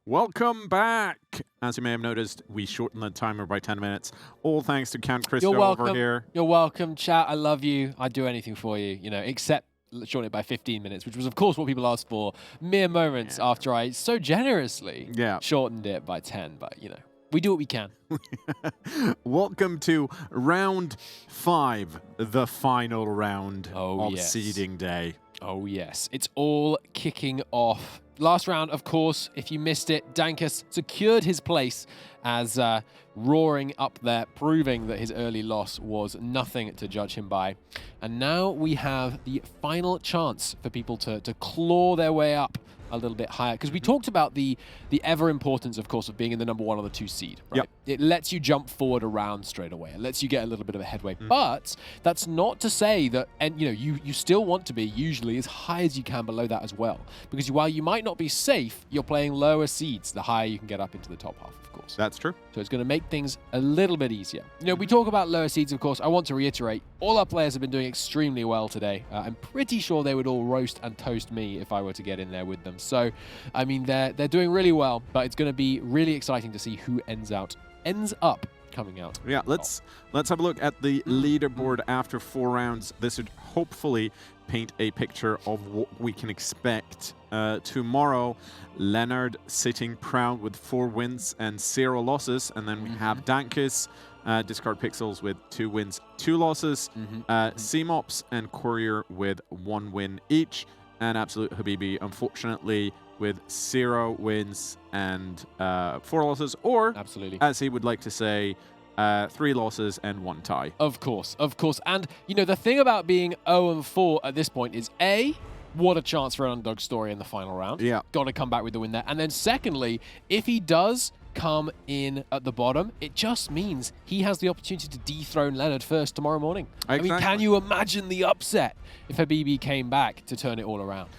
Welcome back! As you may have noticed, we shortened the timer by 10 minutes. All thanks to Count Christo over here. You're welcome, chat. I love you. I'd do anything for you, except shorten it by 15 minutes, which was, of course, what people asked for mere moments after I so generously shortened it by 10. But, we do what we can. Welcome to round 5, the final round of seeding day. Oh, yes. It's all kicking off. Last round, of course, if you missed it, Dankus secured his place as roaring up there, proving that his early loss was nothing to judge him by. And now we have the final chance for people to claw their way up a little bit higher, because we talked about the ever importance, of course, of being in the number 1 or the 2 seed, right? Yep. It lets you jump forward a round straight away. It lets you get a little bit of a headway. But that's not to say that, and you still want to be usually as high as you can below that as well, because while you might not be safe, you're playing lower seeds the higher you can get up into the top half, of course. That's true. So it's going to make things a little bit easier. We talk about lower seeds, of course. I want to reiterate, all our players have been doing extremely well today. I'm pretty sure they would all roast and toast me if I were to get in there with them. So, I mean, they're doing really well, but it's going to be really exciting to see who ends up coming out. Yeah, let's have a look at the leaderboard after 4 rounds. This would hopefully paint a picture of what we can expect tomorrow. Lennard sitting proud with 4 wins and 0 losses, and then we have Dankus, Discard Pixels with 2 wins, 2 losses, CMOPS and Courier with 1 win each, and Absolute Habibi, unfortunately, with 0 wins and 4 losses, or, as he would like to say, 3 losses and 1 tie. Of course. And, the thing about being 0-4 at this point is, A, what a chance for an underdog story in the final round. Yeah. Got to come back with the win there. And then secondly, if he does come in at the bottom, it just means he has the opportunity to dethrone Lennard first tomorrow morning. Exactly. I mean, can you imagine the upset if Habibi came back to turn it all around?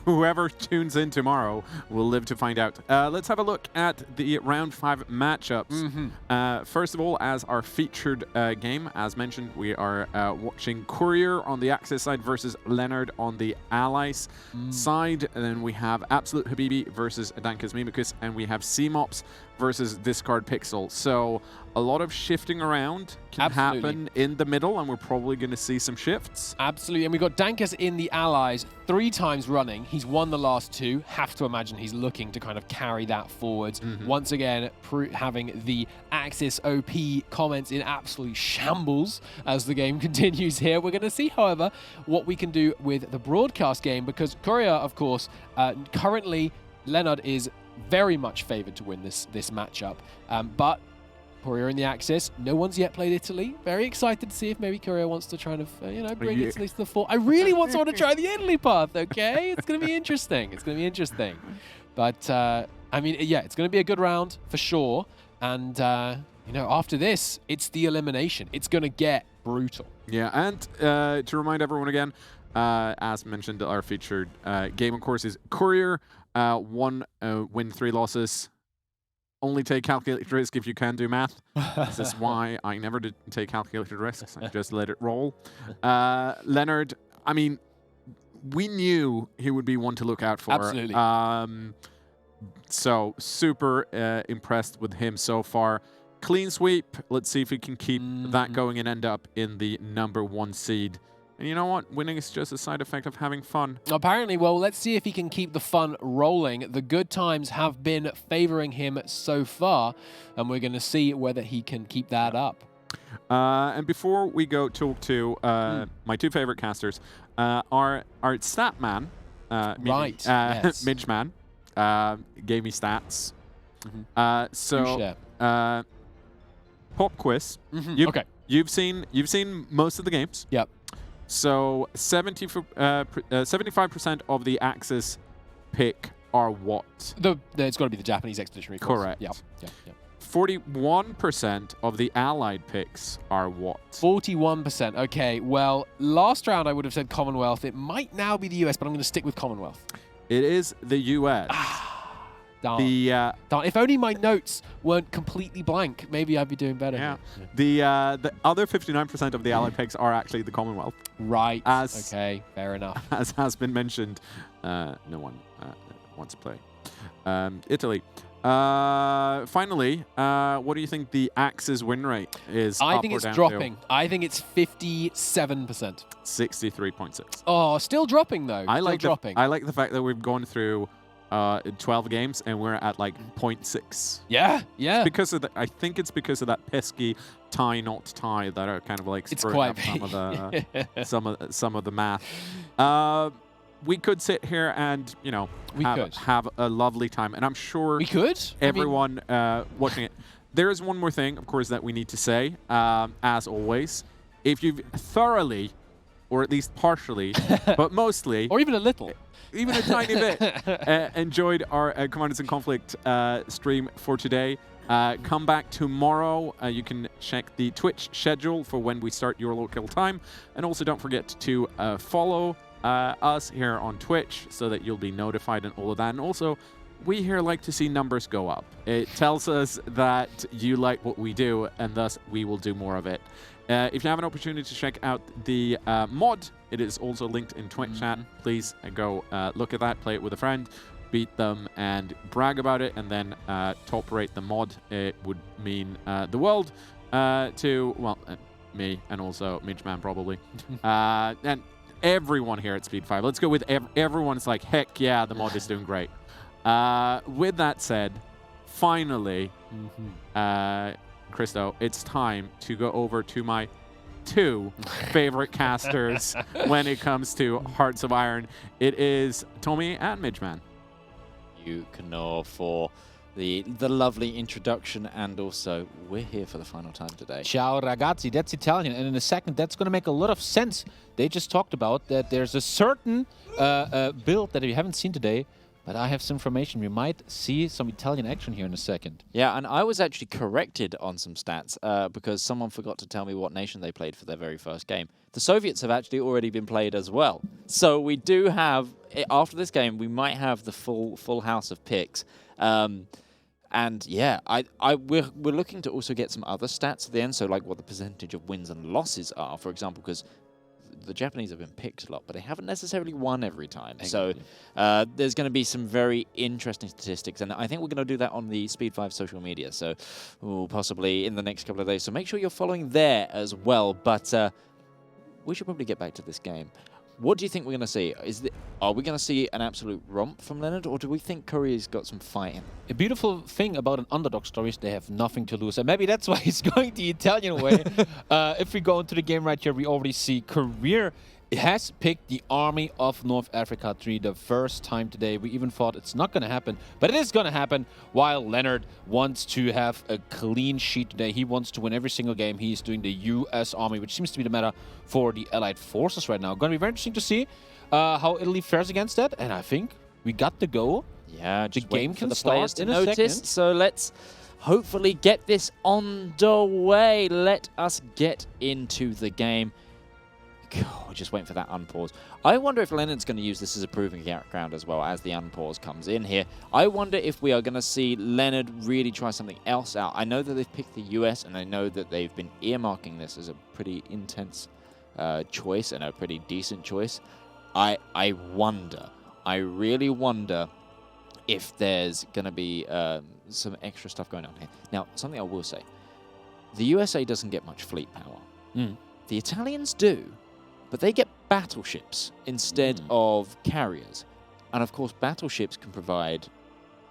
Whoever tunes in tomorrow will live to find out. Let's have a look at the round 5 matchups. First of all, as our featured game, as mentioned, we are watching Courier on the Axis side versus Lennard on the Allies side. And then we have Absolute Habibi versus Dankus Mimicus, and we have CMOPS versus Discard Pixel. So a lot of shifting around can happen in the middle, and we're probably going to see some shifts. Absolutely. And we've got Dankus in the Allies 3 times running. He's won the last 2. Have to imagine he's looking to kind of carry that forwards. Once again, having the Axis OP comments in absolute shambles as the game continues here. We're going to see, however, what we can do with the broadcast game, because Courier, of course, currently Lennard is very much favored to win this matchup. But Courier in the Axis, no one's yet played Italy. Very excited to see if maybe Courier wants to try to, bring Italy to the fore. I really want someone to try the Italy path, okay? It's going to be interesting. But, I mean, yeah, it's going to be a good round for sure. And, after this, it's the elimination. It's going to get brutal. Yeah, and to remind everyone again, as mentioned, our featured game, of course, is Courier. 1 win, 3 losses. Only take calculated risk if you can do math. This is why I never did take calculated risks. I just let it roll. Lennard, I mean, we knew he would be one to look out for. Absolutely. So super impressed with him so far. Clean sweep. Let's see if we can keep that going and end up in the number 1 seed. And you know what? Winning is just a side effect of having fun. Apparently, well, let's see if he can keep the fun rolling. The good times have been favoring him so far, and we're going to see whether he can keep that up. And before we go talk to my 2 favorite casters, our stat man, yes. Midge Man, gave me stats. Pop quiz. You've seen most of the games. Yep. So 75% of the Axis pick are what? It's got to be the Japanese Expeditionary Force. Correct. Yep. 41% of the Allied picks are what? 41%. Okay, well, last round I would have said Commonwealth. It might now be the US, but I'm going to stick with Commonwealth. It is the US. Darn. The If only my notes weren't completely blank, maybe I'd be doing better. yeah, here. the other 59% of the allied picks are actually the Commonwealth, Right. As- Okay. Fair enough. as has been mentioned. No one wants to play Italy. Finally, what do you think the Axe's win rate is? I up think or it's down dropping. I think it's 57%. to? 63.6. Oh, still dropping though. I Still like dropping. I like the fact that we've gone through 12 games and we're at like 0.6. Yeah. Yeah. Because of I think it's because of that pesky tie not tie that are kind of like It's screwing quite up some of the math. We could sit here and have a lovely time, and I'm sure We could. everyone watching it. There is one more thing, of course, that we need to say. As always, if you've thoroughly, or at least partially, but mostly, Or even a little. even a tiny bit, enjoyed our Commanders in Conflict stream for today. Come back tomorrow. You can check the Twitch schedule for when we start your local time. And also don't forget to follow us here on Twitch so that you'll be notified and all of that. And also, we here like to see numbers go up. It tells us that you like what we do, and thus we will do more of it. If you have an opportunity to check out the mod, it is also linked in Twitch chat. Please go look at that, play it with a friend, beat them, and brag about it, and then top rate the mod. It would mean the world to, well, me and also Midgeman probably. And everyone here at Speed 5. Let's go with everyone's like, heck yeah, the mod is doing great. With that said, finally, Christo, it's time to go over to my two favorite casters when it comes to Hearts of Iron. It is Tommy and Midgeman. You, Knorr, for the lovely introduction, and also we're here for the final time today. Ciao ragazzi, that's Italian, and in a second that's going to make a lot of sense. They just talked about that there's a certain build that we haven't seen today, but I have some information. We might see some Italian action here in a second. Yeah, and I was actually corrected on some stats because someone forgot to tell me what nation they played for their very first game. The Soviets have actually already been played as well. So we do have, after this game, we might have the full house of picks. And yeah, we're looking to also get some other stats at the end, so like what the percentage of wins and losses are, for example, because the Japanese have been picked a lot, but they haven't necessarily won every time. Exactly. So there's going to be some very interesting statistics, and I think we're going to do that on the Speed 5 social media, so possibly in the next couple of days. So make sure you're following there as well, but we should probably get back to this game. What do you think we're going to see? Are we going to see an absolute romp from Lennard, or do we think Courier's got some fighting? A beautiful thing about an underdog story is they have nothing to lose, and maybe that's why he's going the Italian way. If we go into the game right here, we already see Courier has picked the Army of North Africa 3 the first time today. We even thought it's not going to happen, but it is going to happen, while Lennard wants to have a clean sheet today. He wants to win every single game. He's doing the U.S. Army, which seems to be the meta for the Allied forces right now. Going to be very interesting to see how Italy fares against that, and I think we got to go. Yeah, just the game for can the start players to in a notice. second. So let's hopefully get this on the way. Let us get into the game. God, just waiting for that unpause. I wonder if Lennard's going to use this as a proving ground as well as the unpause comes in here. I wonder if we are going to see Lennard really try something else out. I know that they've picked the US, and I know that they've been earmarking this as a pretty intense choice and a pretty decent choice. I wonder, I really wonder if there's going to be some extra stuff going on here. Now, something I will say, the USA doesn't get much fleet power. The Italians do, but they get battleships instead of carriers. And of course, battleships can provide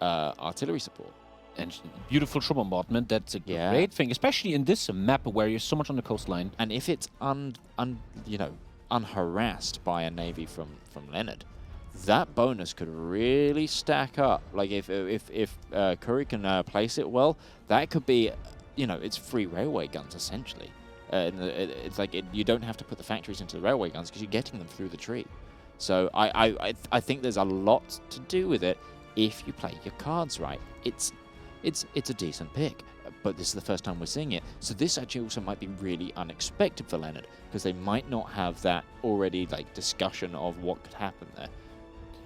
artillery support. And beautiful shore bombardment, that's a great thing, especially in this map where you're so much on the coastline. And if it's unharassed by a navy from Lennard, that bonus could really stack up. Like if Courier can place it well, that could be, it's free railway guns essentially. It's like you don't have to put the factories into the railway guns because you're getting them through the tree. So I think there's a lot to do with it if you play your cards right. It's a decent pick, but this is the first time we're seeing it. So this actually also might be really unexpected for Lennard because they might not have that already like discussion of what could happen there.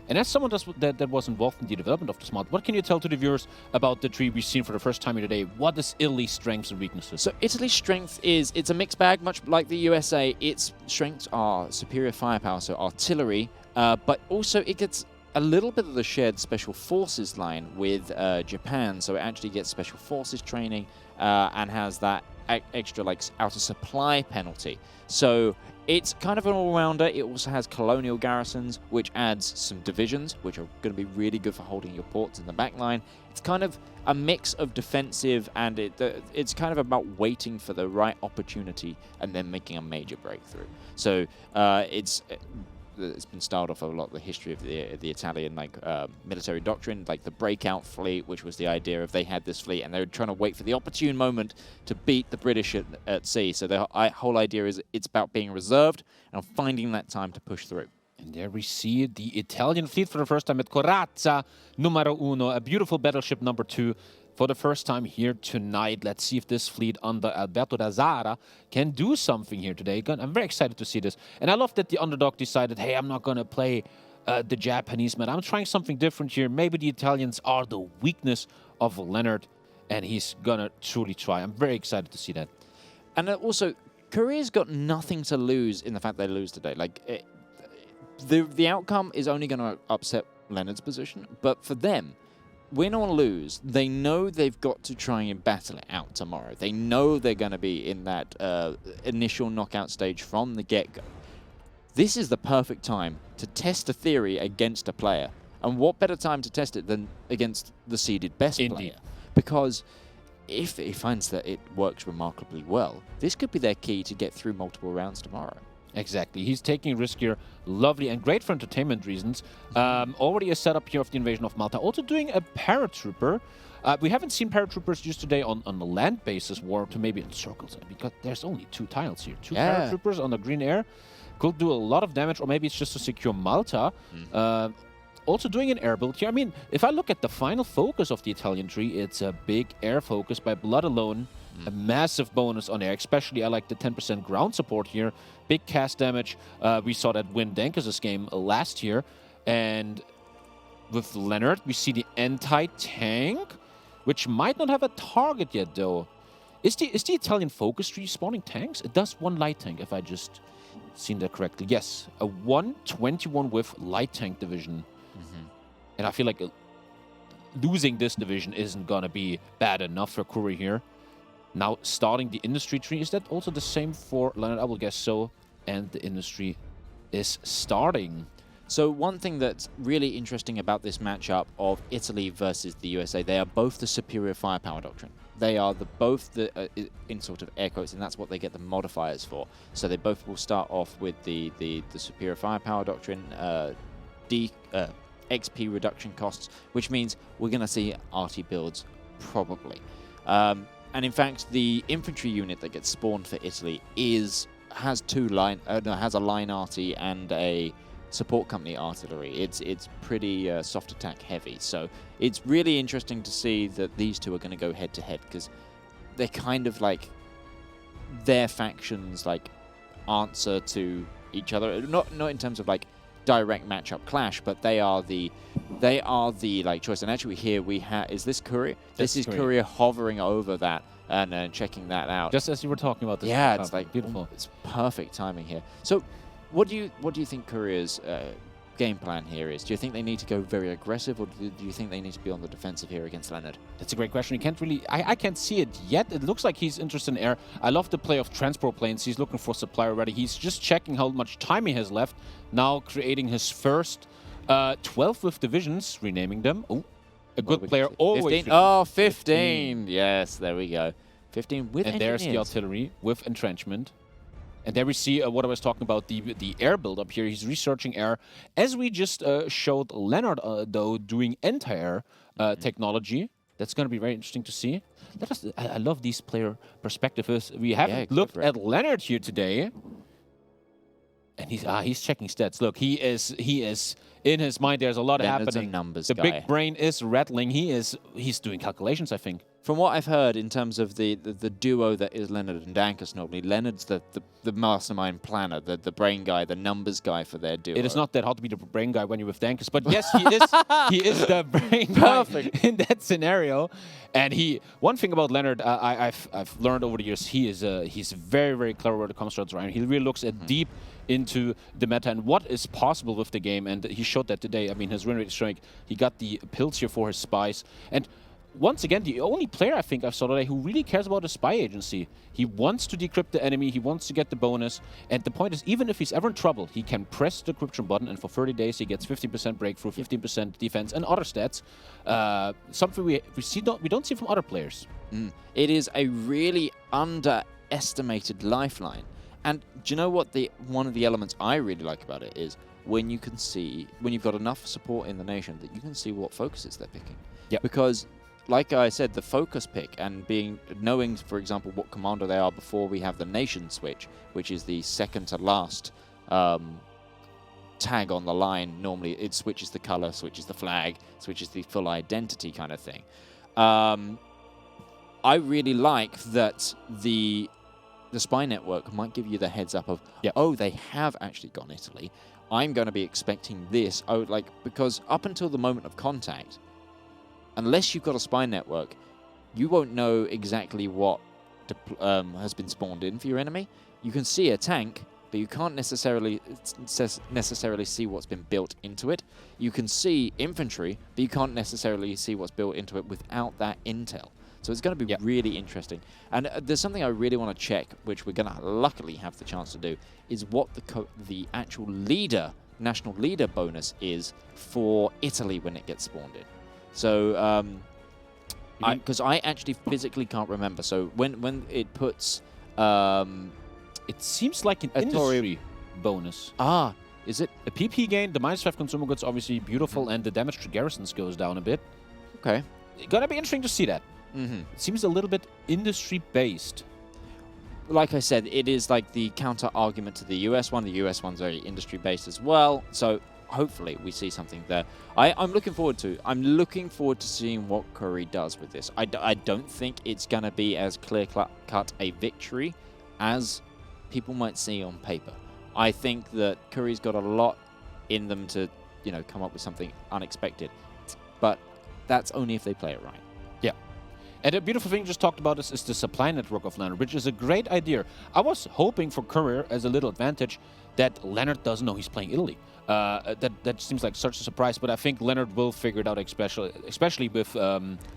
And as someone that was involved in the development of this mod, what can you tell to the viewers about the tree we've seen for the first time here today? What is Italy's strengths and weaknesses? So Italy's strength is, it's a mixed bag, much like the USA. Its strengths are superior firepower, so artillery, but also it gets a little bit of the shared special forces line with Japan, so it actually gets special forces training and has that extra like outer supply penalty. So it's kind of an all-rounder. It also has colonial garrisons, which adds some divisions, which are going to be really good for holding your ports in the back line. It's kind of a mix of defensive, and it's kind of about waiting for the right opportunity and then making a major breakthrough. So it's been styled off a lot of the history of the Italian military doctrine, like the breakout fleet, which was the idea of they had this fleet and they were trying to wait for the opportune moment to beat the British at sea. So the whole idea is it's about being reserved and finding that time to push through. And there we see the Italian fleet for the first time at Corazza Numero Uno, a beautiful battleship number 2. For the first time here tonight. Let's see if this fleet under Alberto da Zara can do something here today. I'm very excited to see this. And I love that the underdog decided, hey, I'm not going to play the Japanese man. I'm trying something different here. Maybe the Italians are the weakness of Lennard, and he's going to truly try. I'm very excited to see that. And also, Courier's got nothing to lose in the fact they lose today. Like, the outcome is only going to upset Lennard's position, but for them, win or lose, they know they've got to try and battle it out tomorrow. They know they're going to be in that initial knockout stage from the get-go. This is the perfect time to test a theory against a player. And what better time to test it than against the seeded best player? Because if he finds that it works remarkably well, this could be their key to get through multiple rounds tomorrow. Exactly. He's taking a risk here. Lovely and great for entertainment reasons. Already a setup here of the invasion of Malta. Also doing a paratrooper. We haven't seen paratroopers used today on the land bases war to maybe in circles, because there's only 2 tiles here. 2 paratroopers on the green air. Could do a lot of damage, or maybe it's just to secure Malta. Also doing an air build here. I mean, if I look at the final focus of the Italian tree, it's a big air focus by Blood Alone. A massive bonus on air, especially I like the 10% ground support here. Big cast damage. We saw that win Dankers' game last year. And with Lennard, we see the anti-tank, which might not have a target yet, though. Is the Italian focus tree spawning tanks? It does 1 light tank, if I just seen that correctly. Yes, a 121 with light tank division. And I feel like losing this division isn't going to be bad enough for Courier here. Now starting the industry tree. Is that also the same for Lennard? I will guess so. And the industry is starting. So one thing that's really interesting about this matchup of Italy versus the USA, they are both the superior firepower doctrine. They are both the in sort of air quotes, and that's what they get the modifiers for. So they both will start off with the superior firepower doctrine, XP reduction costs, which means we're going to see arty builds probably. And in fact, the infantry unit that gets spawned for Italy has a line arty and a support company artillery. It's pretty soft attack heavy. So it's really interesting to see that these two are going to go head to head, because they're kind of like their factions like answer to each other. Not in terms of like direct matchup clash, but they are the like choice. And actually here we have, is this Courier? This is Courier hovering over that and checking that out. Just as you were talking about this. Yeah, it's like beautiful. It's perfect timing here. So what do you think Courier's game plan here is? Do you think they need to go very aggressive, or do you think they need to be on the defensive here against Lennard? That's a great question. You can't really... I can't see it yet. It looks like he's interested in air. I love the play of transport planes. He's looking for supply already. He's just checking how much time he has left. Now creating his first 12 with divisions, renaming them. Oh, a good player always... 15. Oh, 15. Yes, there we go. 15 with and there's the artillery with entrenchment. And there we see what I was talking about, the air build-up here. He's researching air. As we just showed Lennard, though, doing anti-air technology. That's going to be very interesting to see. I love these player perspectives. We haven't looked at Lennard here today. And he's checking stats. Look, he is in his mind. There's a lot Lennard's a happening. numbers the guy. big brain is rattling. He's doing calculations, I think. From what I've heard in terms of the duo that is Lennard and Dankus normally, Lennard's the mastermind planner, the brain guy, the numbers guy for their duo. It is not that hard to be the brain guy when you're with Dankus, but yes, he is the brain guy in that scenario. And one thing about Lennard, I've learned over the years, he's very, very clever when it comes to design. He really looks at deep into the meta and what is possible with the game, and he showed that today. I mean, his win rate is showing. He got the pills here for his spies, and once again, the only player I think I saw today who really cares about a spy agency. He wants to decrypt the enemy, he wants to get the bonus, and the point is, even if he's ever in trouble, he can press the decryption button, and for 30 days he gets 15% breakthrough, 15% defense, and other stats. Something we don't see from other players. It is a really underestimated lifeline. And do you know what one of the elements I really like about it is when you've got enough support in the nation that you can see what focuses they're picking. Yeah. Because like I said, the focus pick and knowing, for example, what commander they are before we have the nation switch, which is the second to last tag on the line. Normally, it switches the color, switches the flag, switches the full identity kind of thing. I really like that the spy network might give you the heads up of, oh, they have actually gone Italy. I'm going to be expecting this. Oh, because up until the moment of contact, unless you've got a spy network, you won't know exactly what has been spawned in for your enemy. You can see a tank, but you can't necessarily see what's been built into it. You can see infantry, but you can't necessarily see what's built into it without that intel. So it's going to be really interesting. And there's something I really want to check, which we're going to luckily have the chance to do, is what the actual national leader bonus is for Italy when it gets spawned in. So, because I actually physically can't remember. So when it puts, it seems like an industry bonus. Ah, is it a PP gain? The -5 consumer goods obviously beautiful, and the damage to garrisons goes down a bit. Okay, gonna be interesting to see that. It seems a little bit industry based. Like I said, it is like the counter argument to the US one. The US one's very industry based as well. So hopefully we see something there. I'm looking forward to seeing what Courier does with this. I don't think it's going to be as clear-cut a victory as people might see on paper. I think that Courier's got a lot in them to, come up with something unexpected. But that's only if they play it right. Yeah. And the beautiful thing you just talked about is the supply network of Lennard, which is a great idea. I was hoping for Courier as a little advantage that Lennard doesn't know he's playing Italy. That seems like such a surprise, but I think Lennard will figure it out, especially with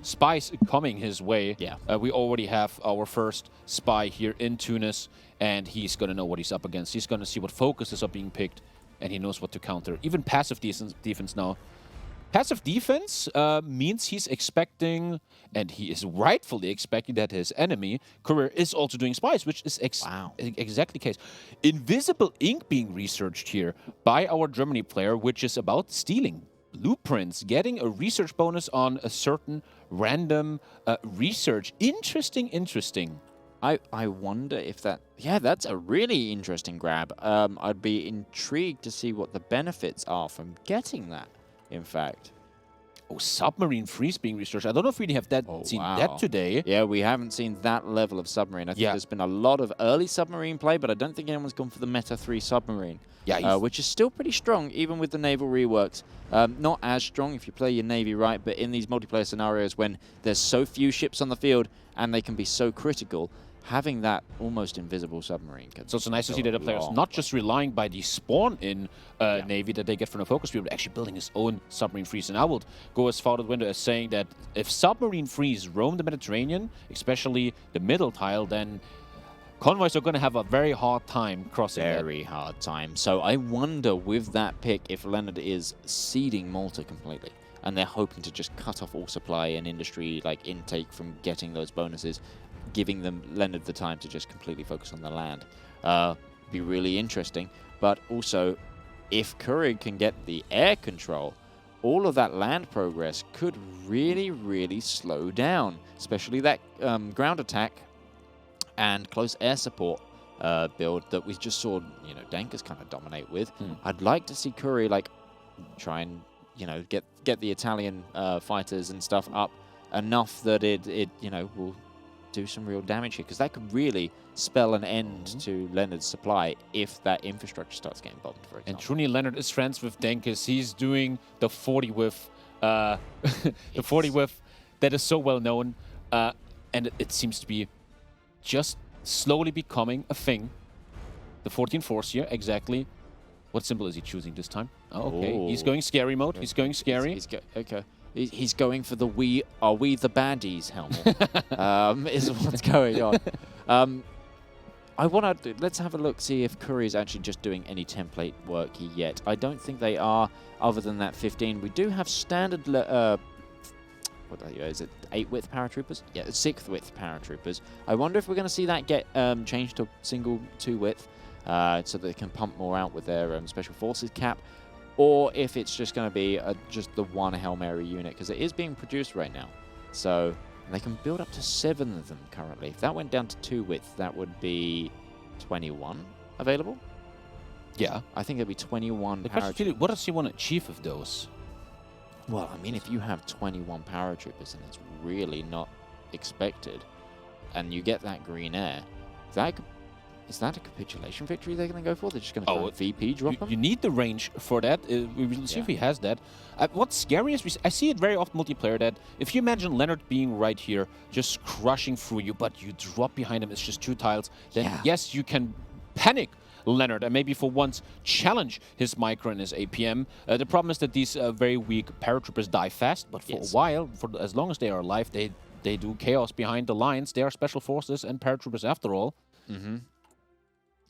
spies coming his way. Yeah. We already have our first spy here in Tunis, and he's going to know what he's up against. He's going to see what focuses are being picked, and he knows what to counter. Even passive defense now. Passive defense means he's expecting, and he is rightfully expecting, that his enemy, Courier, is also doing spies, which is exactly the case. Invisible ink being researched here by our Germany player, which is about stealing blueprints, getting a research bonus on a certain random research. Interesting. I wonder if that's a really interesting grab. I'd be intrigued to see what the benefits are from getting that. In fact. Oh, submarine freeze being researched. I don't know if we have seen that today. Yeah, we haven't seen that level of submarine. I think there's been a lot of early submarine play, but I don't think anyone's gone for the Meta 3 submarine. Yeah, which is still pretty strong, even with the naval reworks. Not as strong if you play your navy right, but in these multiplayer scenarios when there's so few ships on the field and they can be so critical, having that almost invisible submarine. So it's nice to see that the player's not just relying by the spawn in Navy that they get from the focus field, but actually building his own submarine freeze. And I would go as far to the window as saying that if submarine freeze roam the Mediterranean, especially the middle tile, then convoys are going to have a very hard time crossing Very hard time. So I wonder with that pick if Lennard is seeding Malta completely, and they're hoping to just cut off all supply and industry intake from getting those bonuses, giving them Lennard the time to just completely focus on the land. Be really interesting. But also, if Courier can get the air control, all of that land progress could really, really slow down, especially that ground attack and close air support build that we just saw, you know, Dankers kind of dominate with. I'd like to see Courier like try and, you know, get the Italian fighters and stuff up enough that it you know, will do some real damage here, because that could really spell an end to Lennard's supply if that infrastructure starts getting bombed, for example. And truly, Lennard is friends with Dankers. He's doing the 40 with the 40 with that is so well known, and it seems to be just slowly becoming a thing. The 14 force here, exactly. What symbol is he choosing this time? Oh, okay, he's going scary mode. He's going scary. Okay. He's going for the "Are we the baddies" helmet. Is what's going on. I want to let's have a look, see if Courier is actually just doing any template work yet. I don't think they are, other than that 15. We do have standard. What is it? 8-width paratroopers? Yeah, 6th-width paratroopers. I wonder if we're going to see that get changed to single 2-width, so they can pump more out with their special forces cap. Or if it's just going to be just the one Hail Mary unit, because it is being produced right now. So they can build up to 7 of them currently. If that went down to 2-width, that would be 21 available. Yeah. I think it'd be 21 paratroopers. What does he want to achieve with those? Well, I mean, if you have 21 paratroopers and it's really not expected, and you get that green air, is that a capitulation victory they're going to go for? They're just going to try and VP drop them? You need the range for that. We will see if he has that. What's scary is I see it very often multiplayer that if you imagine Lennard being right here, just crushing through you, but you drop behind him, it's just 2 tiles, then yes, you can panic Lennard and maybe for once challenge his micro and his APM. The problem is that these very weak paratroopers die fast, but for a while, as long as they are alive, they do chaos behind the lines. They are special forces and paratroopers after all.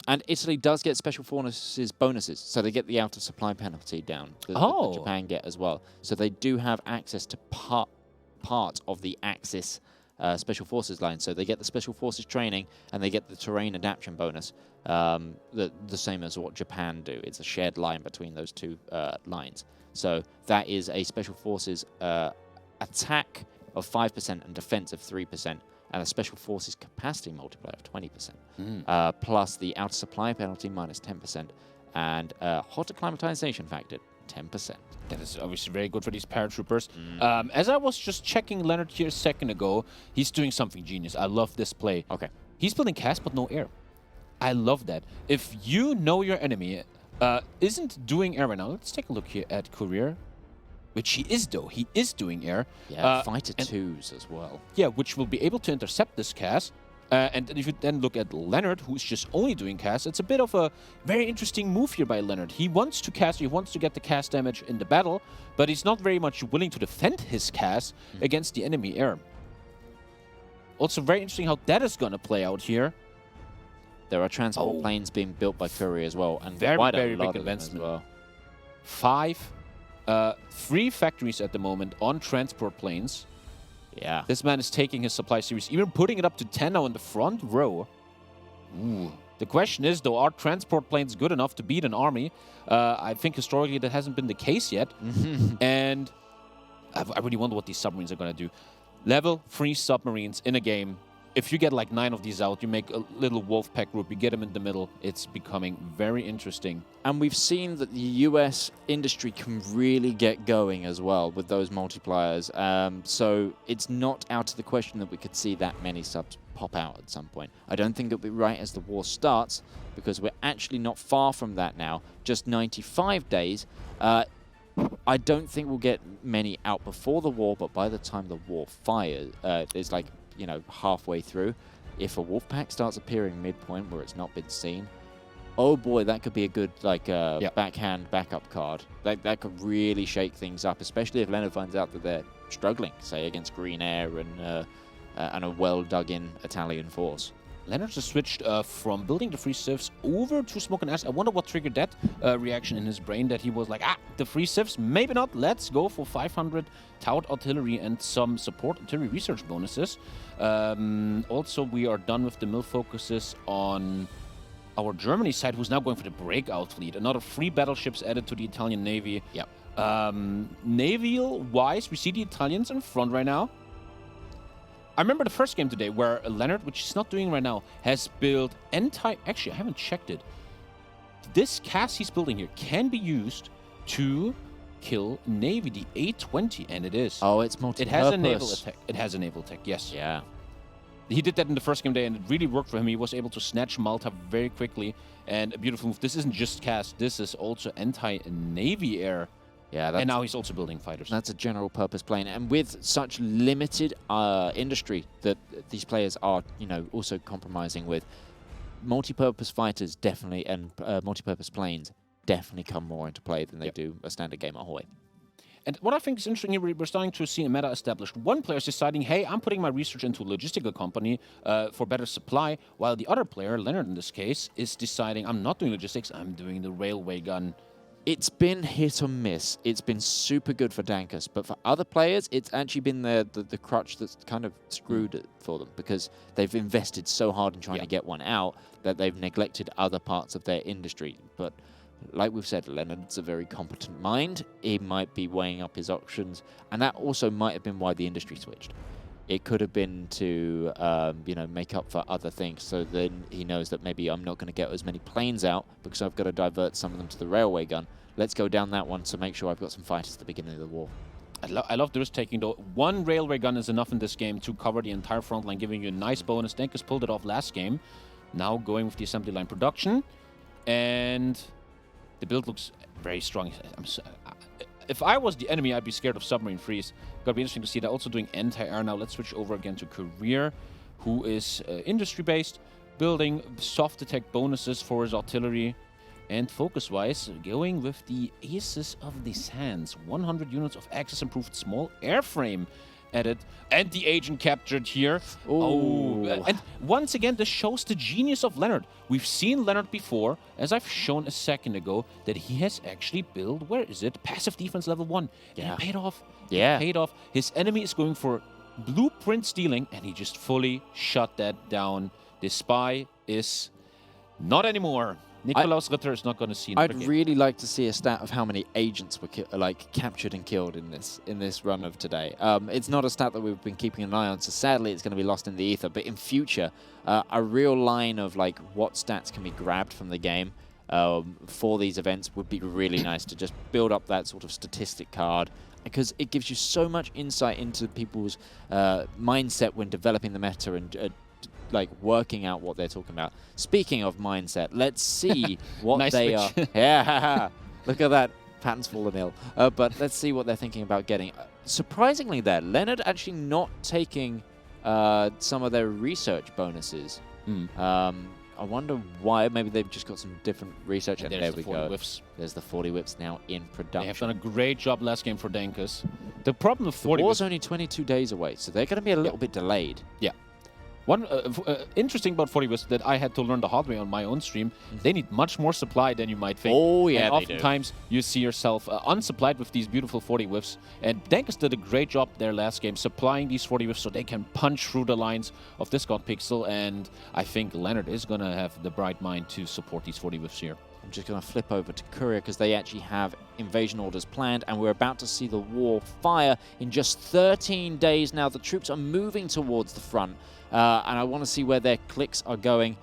And Italy does get special forces bonuses, so they get the outer supply penalty down that Japan get as well. So they do have access to part of the Axis special forces line. So they get the special forces training and they get the terrain adaptation bonus, the same as what Japan do. It's a shared line between those 2 lines. So that is a special forces attack of 5% and defense of 3%. And a special forces capacity multiplier of 20%, plus the outer supply penalty minus 10%, and hot acclimatization factor 10%. That is obviously very good for these paratroopers. As I was just checking Lennard here a second ago, he's doing something genius. I love this play. Okay. He's building cast, but no air. I love that. If you know your enemy isn't doing air right now, let's take a look here at Courier. Which he is, though. He is doing air. Yeah, fighter 2s as well. Yeah, which will be able to intercept this cast. And if you then look at Lennard, who's just only doing cast, it's a bit of a very interesting move here by Lennard. He wants to cast, he wants to get the cast damage in the battle, but he's not very much willing to defend his cast against the enemy air. Also, very interesting how that is going to play out here. There are transport planes being built by Courier as well, and very, quite very a lot big of them investment. as well. 3 factories at the moment on transport planes. Yeah. This man is taking his supply series, even putting it up to 10 now in the front row. Ooh. The question is, though, are transport planes good enough to beat an army? I think historically that hasn't been the case yet. And I really wonder what these submarines are going to do. Level 3 submarines in a game. If you get like 9 of these out, you make a little wolf pack group, you get them in the middle, it's becoming very interesting. And we've seen that the US industry can really get going as well with those multipliers. So it's not out of the question that we could see that many subs pop out at some point. I don't think it'll be right as the war starts, because we're actually not far from that now, just 95 days. I don't think we'll get many out before the war, but by the time the war fires, there's like, you know, halfway through, if a wolf pack starts appearing midpoint where it's not been seen, oh boy, that could be a good like backhand backup card. That could really shake things up, especially if Lennard finds out that they're struggling, say against green air and a well dug in Italian force. Lennard just switched from building the free civs over to smoke and acid. I wonder what triggered that reaction in his brain, that he was like, the free civs, maybe not. Let's go for 500 Tout artillery and some support artillery research bonuses. Also, we are done with the mill focuses on our Germany side, who's now going for the breakout fleet. Another 3 battleships added to the Italian Navy. Yep. Naval-wise, we see the Italians in front right now. I remember the first game today where Lennard, which he's not doing right now, has built actually, I haven't checked it. This cast he's building here can be used to kill Navy, the A20, and it is. Oh, it's multi-purpose. It has a naval attack. It has a naval attack, yes. Yeah. He did that in the first game day, and it really worked for him. He was able to snatch Malta very quickly, and a beautiful move. This isn't just cast. This is also anti-Navy air. Yeah, and now he's also building fighters. That's a general purpose plane, and with such limited industry that these players are, also compromising with, multi-purpose fighters definitely, and multi-purpose planes definitely come more into play than they do a standard game at Ahoy. And what I think is interesting here, we're starting to see a meta established. One player is deciding, hey, I'm putting my research into a logistical company for better supply, while the other player, Lennard in this case, is deciding, I'm not doing logistics, I'm doing the railway gun. It's been hit or miss. It's been super good for Dankus, but for other players, it's actually been the crutch that's kind of screwed it for them, because they've invested so hard in trying to get one out that they've neglected other parts of their industry. But like we've said, Lennard's a very competent mind. He might be weighing up his options, and that also might have been why the industry switched. It could have been to, make up for other things. So then he knows that maybe I'm not going to get as many planes out because I've got to divert some of them to the railway gun. Let's go down that one to make sure I've got some fighters at the beginning of the war. I love the risk taking, though. One railway gun is enough in this game to cover the entire front line, giving you a nice bonus. Dankus pulled it off last game. Now going with the assembly line production. And the build looks very strong. If I was the enemy, I'd be scared of submarine freeze. Gotta be interesting to see that. Also doing anti-air now. Let's switch over again to Courier, who is industry-based, building soft attack bonuses for his artillery. And focus-wise, going with the Aces of the Sands. 100 units of access improved, small airframe added, and the agent captured here. Oh. And once again, this shows the genius of Lennard. We've seen Lennard before, as I've shown a second ago, that he has actually built, where is it? Passive defense level 1. Yeah. And it paid off. Yeah. It paid off. His enemy is going for blueprint stealing, and he just fully shut that down. The spy is not anymore. Nikolaus Ritter is not going to see. I'd really like to see a stat of how many agents were captured and killed in this run of today. It's not a stat that we've been keeping an eye on, so sadly it's going to be lost in the ether. But in future, a real line of what stats can be grabbed from the game for these events would be really nice to just build up that sort of statistic card, because it gives you so much insight into people's mindset when developing the meta and working out what they're talking about. Speaking of mindset, let's see what nice they switch. are. Yeah, look at that. Patton's fallen ill. But let's see what they're thinking about getting. Surprisingly there, Lennard actually not taking some of their research bonuses. I wonder why. Maybe they've just got some different research. And there we go. Whiffs. There's the 40 whips now in production. They have done a great job last game for Dankus. The problem with 40 The war's whips... only 22 days away, so they're going to be a little bit delayed. Yeah. One interesting about 40 was that I had to learn the hard way on my own stream. They need much more supply than you might think. Oh, yeah, and they oftentimes you see yourself unsupplied with these beautiful 40 whiffs. And Dankus did a great job there last game, supplying these 40 whiffs so they can punch through the lines of Discount Pixel. And I think Lennard is going to have the bright mind to support these 40 whiffs here. I'm just going to flip over to Courier because they actually have invasion orders planned, and we're about to see the war fire in just 13 days now. The troops are moving towards the front, and I want to see where their clicks are going,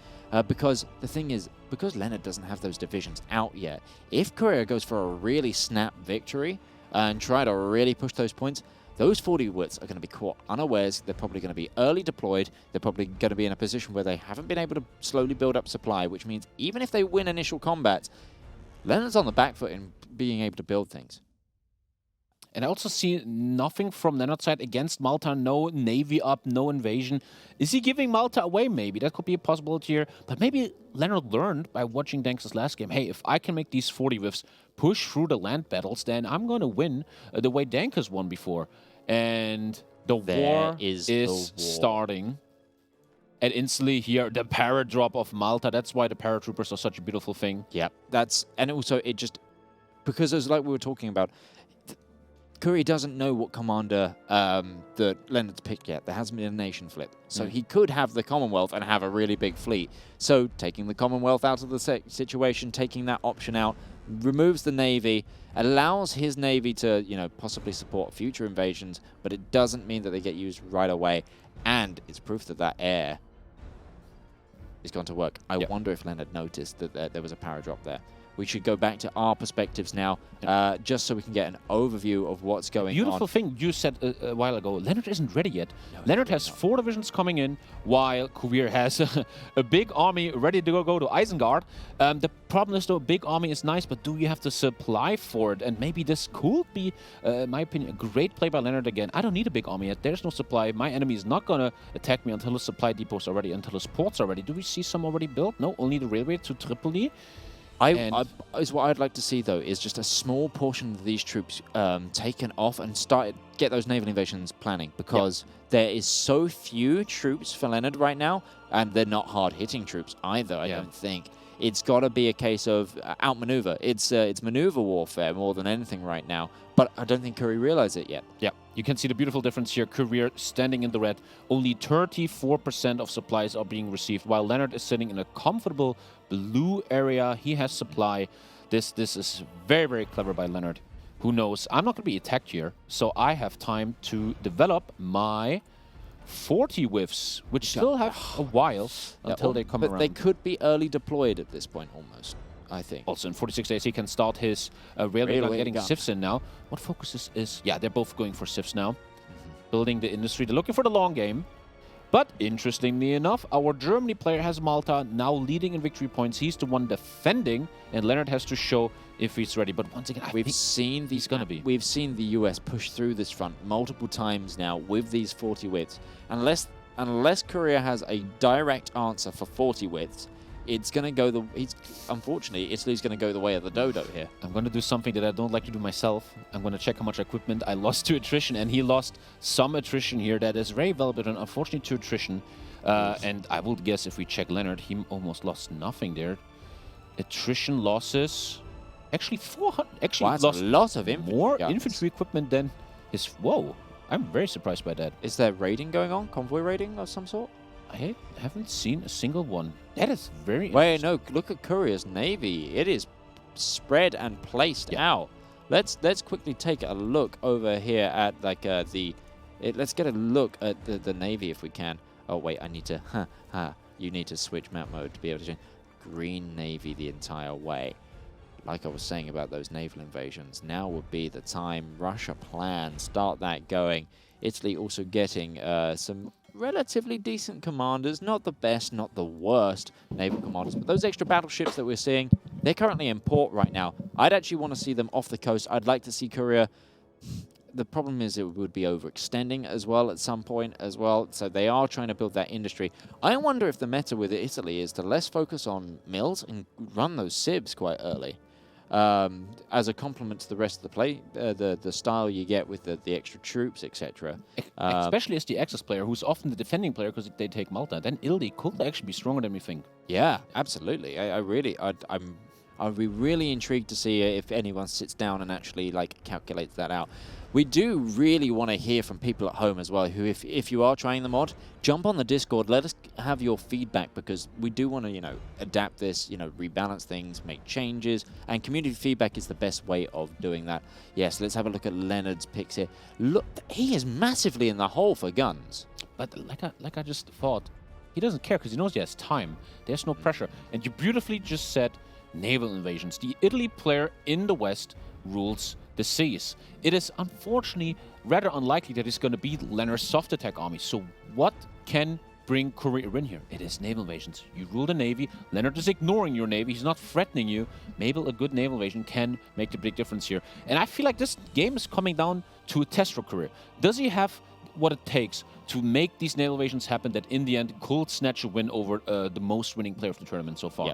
because the thing is, because Lennard doesn't have those divisions out yet, if Courier goes for a really snap victory and try to really push those points, those 40 wits are going to be caught unawares. They're probably going to be early deployed. They're probably going to be in a position where they haven't been able to slowly build up supply, which means even if they win initial combats, Lennard's on the back foot in being able to build things. And I also see nothing from Lennard's side against Malta. No Navy up, no invasion. Is he giving Malta away? Maybe. That could be a possibility here. But maybe Lennard learned by watching Dankus' last game, hey, if I can make these 40 whiffs push through the land battles, then I'm going to win the way Dankus won before. And the war is starting. And instantly here, the paradrop of Malta. That's why the paratroopers are such a beautiful thing. Yeah, and also it just, because it's like we were talking about, Courier doesn't know what commander that Lennard's picked yet. There hasn't been a nation flip. So he could have the Commonwealth and have a really big fleet. So taking the Commonwealth out of the situation, taking that option out, removes the Navy, allows his Navy to, possibly support future invasions, but it doesn't mean that they get used right away. And it's proof that that air is going to work. I wonder if Lennard noticed that there was a power drop there. We should go back to our perspectives now, just so we can get an overview of what's going on. Beautiful thing you said a while ago. Lennard isn't ready yet. No, Lennard has 4 divisions coming in, while Courier has a big army ready to go to Isengard. The problem is, though, big army is nice, but do you have the supply for it? And maybe this could be, in my opinion, a great play by Lennard again. I don't need a big army yet. There's no supply. My enemy is not going to attack me until his supply depots are ready, until his ports are ready. Do we see some already built? No, only the railway to Tripoli. Is what I'd like to see, though, is just a small portion of these troops taken off and get those naval invasions planning, because there is so few troops for Lennard right now, and they're not hard-hitting troops either, I don't think. It's got to be a case of outmaneuver. It's maneuver warfare more than anything right now, but I don't think Courier realized it yet. Yeah, you can see the beautiful difference here. Courier standing in the red. Only 34% of supplies are being received, while Lennard is sitting in a comfortable blue area. He has supply. This is very, very clever by Lennard. Who knows? I'm not going to be attacked here, so I have time to develop my 40 whiffs, which still have a while until they come around. But they could be early deployed at this point, almost, I think. Also, in 46 days, he can start his railway gun, getting civs in now. What focus is... Yeah, they're both going for civs now. Building the industry. They're looking for the long game. But, interestingly enough, our Germany player has Malta now leading in victory points. He's the one defending, and Lennard has to show if he's ready. But once again, we've seen the US push through this front multiple times now with these 40 widths. Unless Courier has a direct answer for 40 widths, it's going to go unfortunately, Italy's going to go the way of the dodo here. I'm going to do something that I don't like to do myself. I'm going to check how much equipment I lost to attrition, and he lost some attrition here that is very valuable, and unfortunately to attrition. And I will guess if we check Lennard, he almost lost nothing there. Attrition losses, actually 400. Actually, wow, lost a lot of infantry. More infantry equipment than his. Whoa! I'm very surprised by that. Is there raiding going on? Convoy raiding of some sort? I haven't seen a single one. That is very Wait, no, look at Courier's navy. It is spread and placed out. Let's quickly take a look over here at like let's get a look at the navy if we can. Oh wait, I need to you need to switch map mode to be able to change. Green navy the entire way. Like I was saying about those naval invasions, now would be the time. Russia plan, start that going. Italy also getting some relatively decent commanders, not the best, not the worst naval commanders, but those extra battleships that we're seeing, they're currently in port right now. I'd actually want to see them off the coast. I'd like to see Courier. The problem is it would be overextending as well at some point as well, so they are trying to build that industry. I wonder if the meta with Italy is to less focus on mills and run those sibs quite early. As a complement to the rest of the play, the style you get with the extra troops, etc. Especially as the Axis player, who's often the defending player because they take Malta. Then Italy could actually be stronger than we think. Yeah, absolutely. I'd be really intrigued to see if anyone sits down and actually calculates that out. We do really want to hear from people at home as well, who if you are trying the mod, jump on the Discord, let us have your feedback, because we do want to, adapt this, rebalance things, make changes, and community feedback is the best way of doing that. Yes, let's have a look at Lennard's picks here. Look, he is massively in the hole for guns. But like I just thought, he doesn't care because he knows he has time. There's no pressure. And you beautifully just said naval invasions. The Italy player in the West rules the seas. It is unfortunately rather unlikely that it's going to beat Lennard's soft attack army. So what can bring Courier in here? It is naval invasions. You rule the navy. Lennard is ignoring your navy. He's not threatening you. Maybe a good naval invasion can make the big difference here. And I feel like this game is coming down to a test for Courier. Does he have what it takes to make these naval invasions happen that in the end could snatch a win over the most winning player of the tournament so far? Yeah.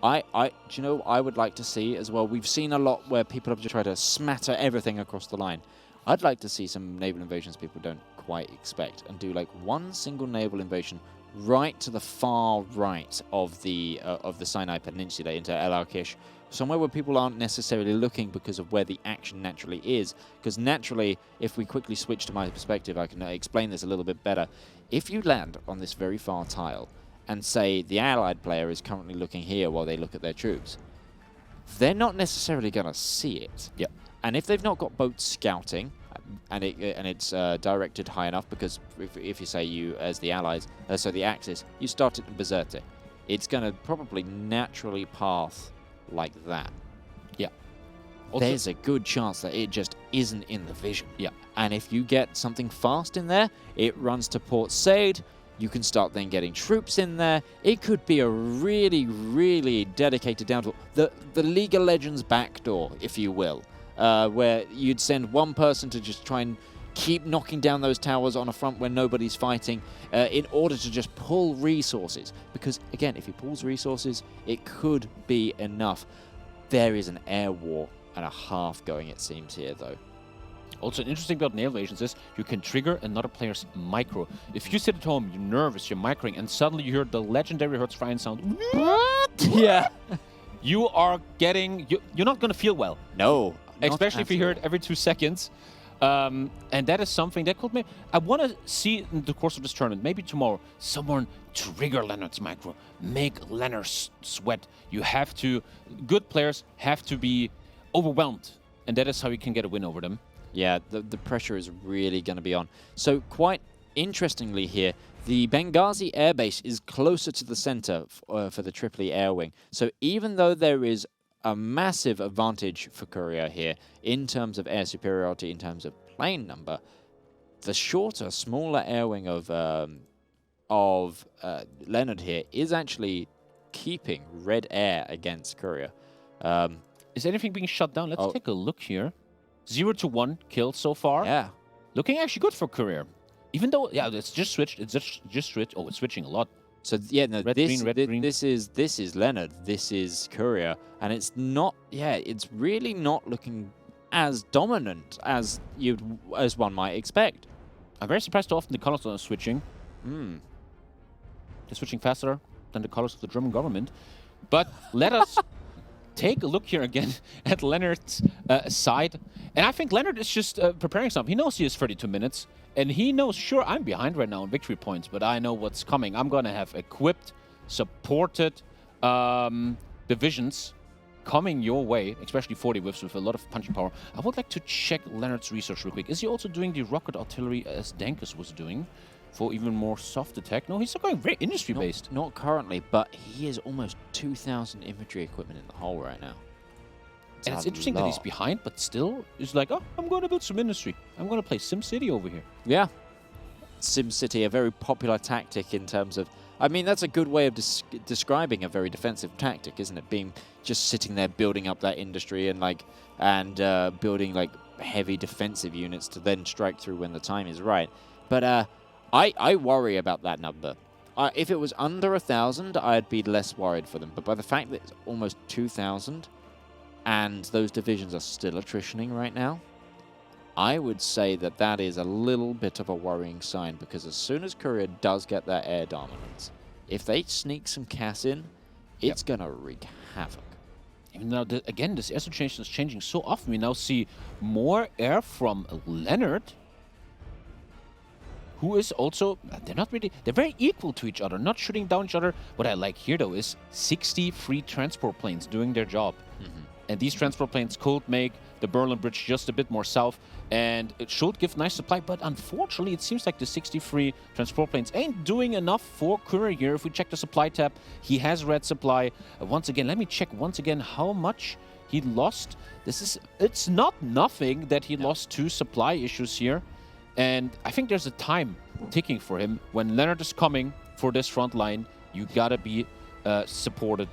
Do you know what I would like to see as well? We've seen a lot where people have just tried to smatter everything across the line. I'd like to see some naval invasions people don't quite expect, and do one single naval invasion right to the far right of the Sinai Peninsula into El Arkish, somewhere where people aren't necessarily looking because of where the action naturally is. Because naturally, if we quickly switch to my perspective, I can explain this a little bit better. If you land on this very far tile, and say the Allied player is currently looking here while they look at their troops, they're not necessarily going to see it. Yep. And if they've not got boats scouting, and it's directed high enough, because if you say you, as the allies, so the Axis, you start it in Berserker, it's going to probably naturally path like that. Yeah. Also, There's a good chance that it just isn't in the vision. Yeah. And if you get something fast in there, it runs to Port Said. You can start then getting troops in there. It could be a really, really dedicated down to the League of Legends backdoor, if you will, where you'd send one person to just try and keep knocking down those towers on a front where nobody's fighting in order to just pull resources. Because, again, if he pulls resources, it could be enough. There is an air war and a half going, it seems, here, though. also, an interesting about naval evasions is you can trigger another player's micro. If you sit at home, you're nervous, you're microing, and suddenly you hear the legendary Hertz frying sound. Yeah. You are getting... You're not going to feel well. No. Especially if you hear it every 2 seconds. And that is something that could make... I want to see in the course of this tournament, maybe tomorrow, someone trigger Lennard's micro. Make Lennard sweat. You have to... Good players have to be overwhelmed. And that is how you can get a win over them. Yeah, the pressure is really going to be on. So quite interestingly here, the Benghazi airbase is closer to the center for the Tripoli Air Wing. So even though there is a massive advantage for Courier here in terms of air superiority, in terms of plane number, the shorter, smaller air wing of Lennard here is actually keeping red air against Courier. Is anything being shut down? Let's take a look here. 0 to 1 kills so far. Yeah. Looking actually good for Courier. Even though, yeah, it's just switched. It's just switched. Oh, it's switching a lot. So yeah, no, Red, green, red, green. This is Lennard. This is Courier, and it's not. Yeah, it's really not looking as dominant as one might expect. I'm very surprised how often the colors are switching. Hmm. They're switching faster than the colors of the German government. But let us take a look here again at Lennard's side. And I think Lennard is just preparing something. He knows he has 32 minutes. And he knows, sure, I'm behind right now in victory points, but I know what's coming. I'm going to have equipped, supported divisions coming your way, especially 40 whiffs with a lot of punching power. I would like to check Lennard's research real quick. Is he also doing the rocket artillery as Dankes was doing for even more soft attack? No, he's still going very industry-based. Not currently, but he is almost 2,000 infantry equipment in the hole right now. And it's interesting that he's behind, but still is like, oh, I'm going to build some industry. I'm going to play SimCity over here. Yeah. SimCity, a very popular tactic in terms of... I mean, that's a good way of describing a very defensive tactic, isn't it? Being just sitting there building up that industry and building like heavy defensive units to then strike through when the time is right. But I worry about that number. If it was under 1,000, I'd be less worried for them. But by the fact that it's almost 2,000... and those divisions are still attritioning right now, I would say that that is a little bit of a worrying sign, because as soon as Courier does get that air dominance, if they sneak some CAS in, it's going to wreak havoc. Even though, again, this air situation is changing so often. We now see more air from Lennard, who is also, they're very equal to each other, not shooting down each other. What I like here, though, is 60 free transport planes doing their job. Mm-hmm. And these transport planes could make the Berlin Bridge just a bit more south, and it should give nice supply. But unfortunately, it seems like the 63 transport planes ain't doing enough for Courier here. If we check the supply tab, he has red supply. Once again, let me check once again how much he lost. It's not nothing that he lost to supply issues here. And I think there's a time ticking for him. When Lennard is coming for this front line, you gotta be supported.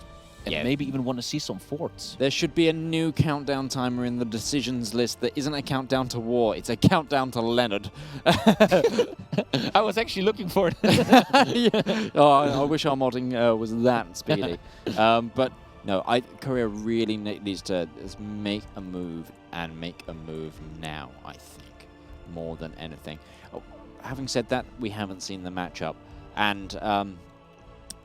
And maybe even want to see some forts. There should be a new countdown timer in the decisions list that isn't a countdown to war, it's a countdown to Lennard. I was actually looking for it. Yeah. Oh, I wish our modding was that speedy. But no, Courier really needs to make a move, and make a move now, I think, more than anything. Oh, having said that, we haven't seen the matchup. And...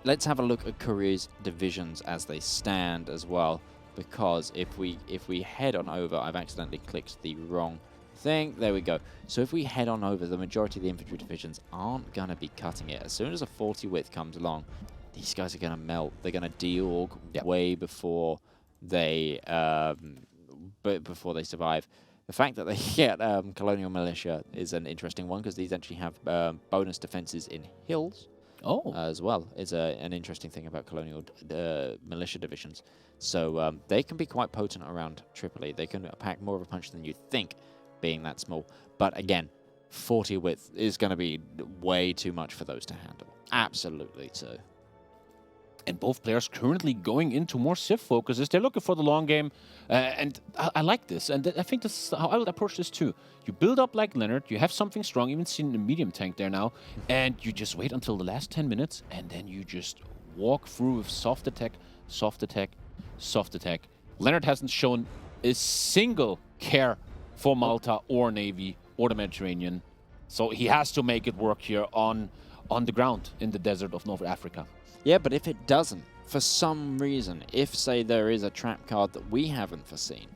let's have a look at Courier's divisions as they stand as well, because if we head on over, I've accidentally clicked the wrong thing. There we go. So if we head on over, the majority of the infantry divisions aren't going to be cutting it. As soon as a 40 width comes along, these guys are going to melt. They're going to de-org way before they before they survive. The fact that they get Colonial Militia is an interesting one because these actually have bonus defenses in hills. As well is an interesting thing about Colonial Militia divisions. So they can be quite potent around Tripoli. They can pack more of a punch than you think, being that small. But again, 40 width is going to be way too much for those to handle. Absolutely so. And both players currently going into more Civ focuses. They're looking for the long game, and I like this. And I think this is how I would approach this too. You build up like Lennard, you have something strong, even seen a medium tank there now, and you just wait until the last 10 minutes, and then you just walk through with soft attack, soft attack, soft attack. Lennard hasn't shown a single care for Malta or Navy or the Mediterranean, so he has to make it work here on the ground in the desert of North Africa. Yeah, but if it doesn't, for some reason, if, say, there is a trap card that we haven't foreseen,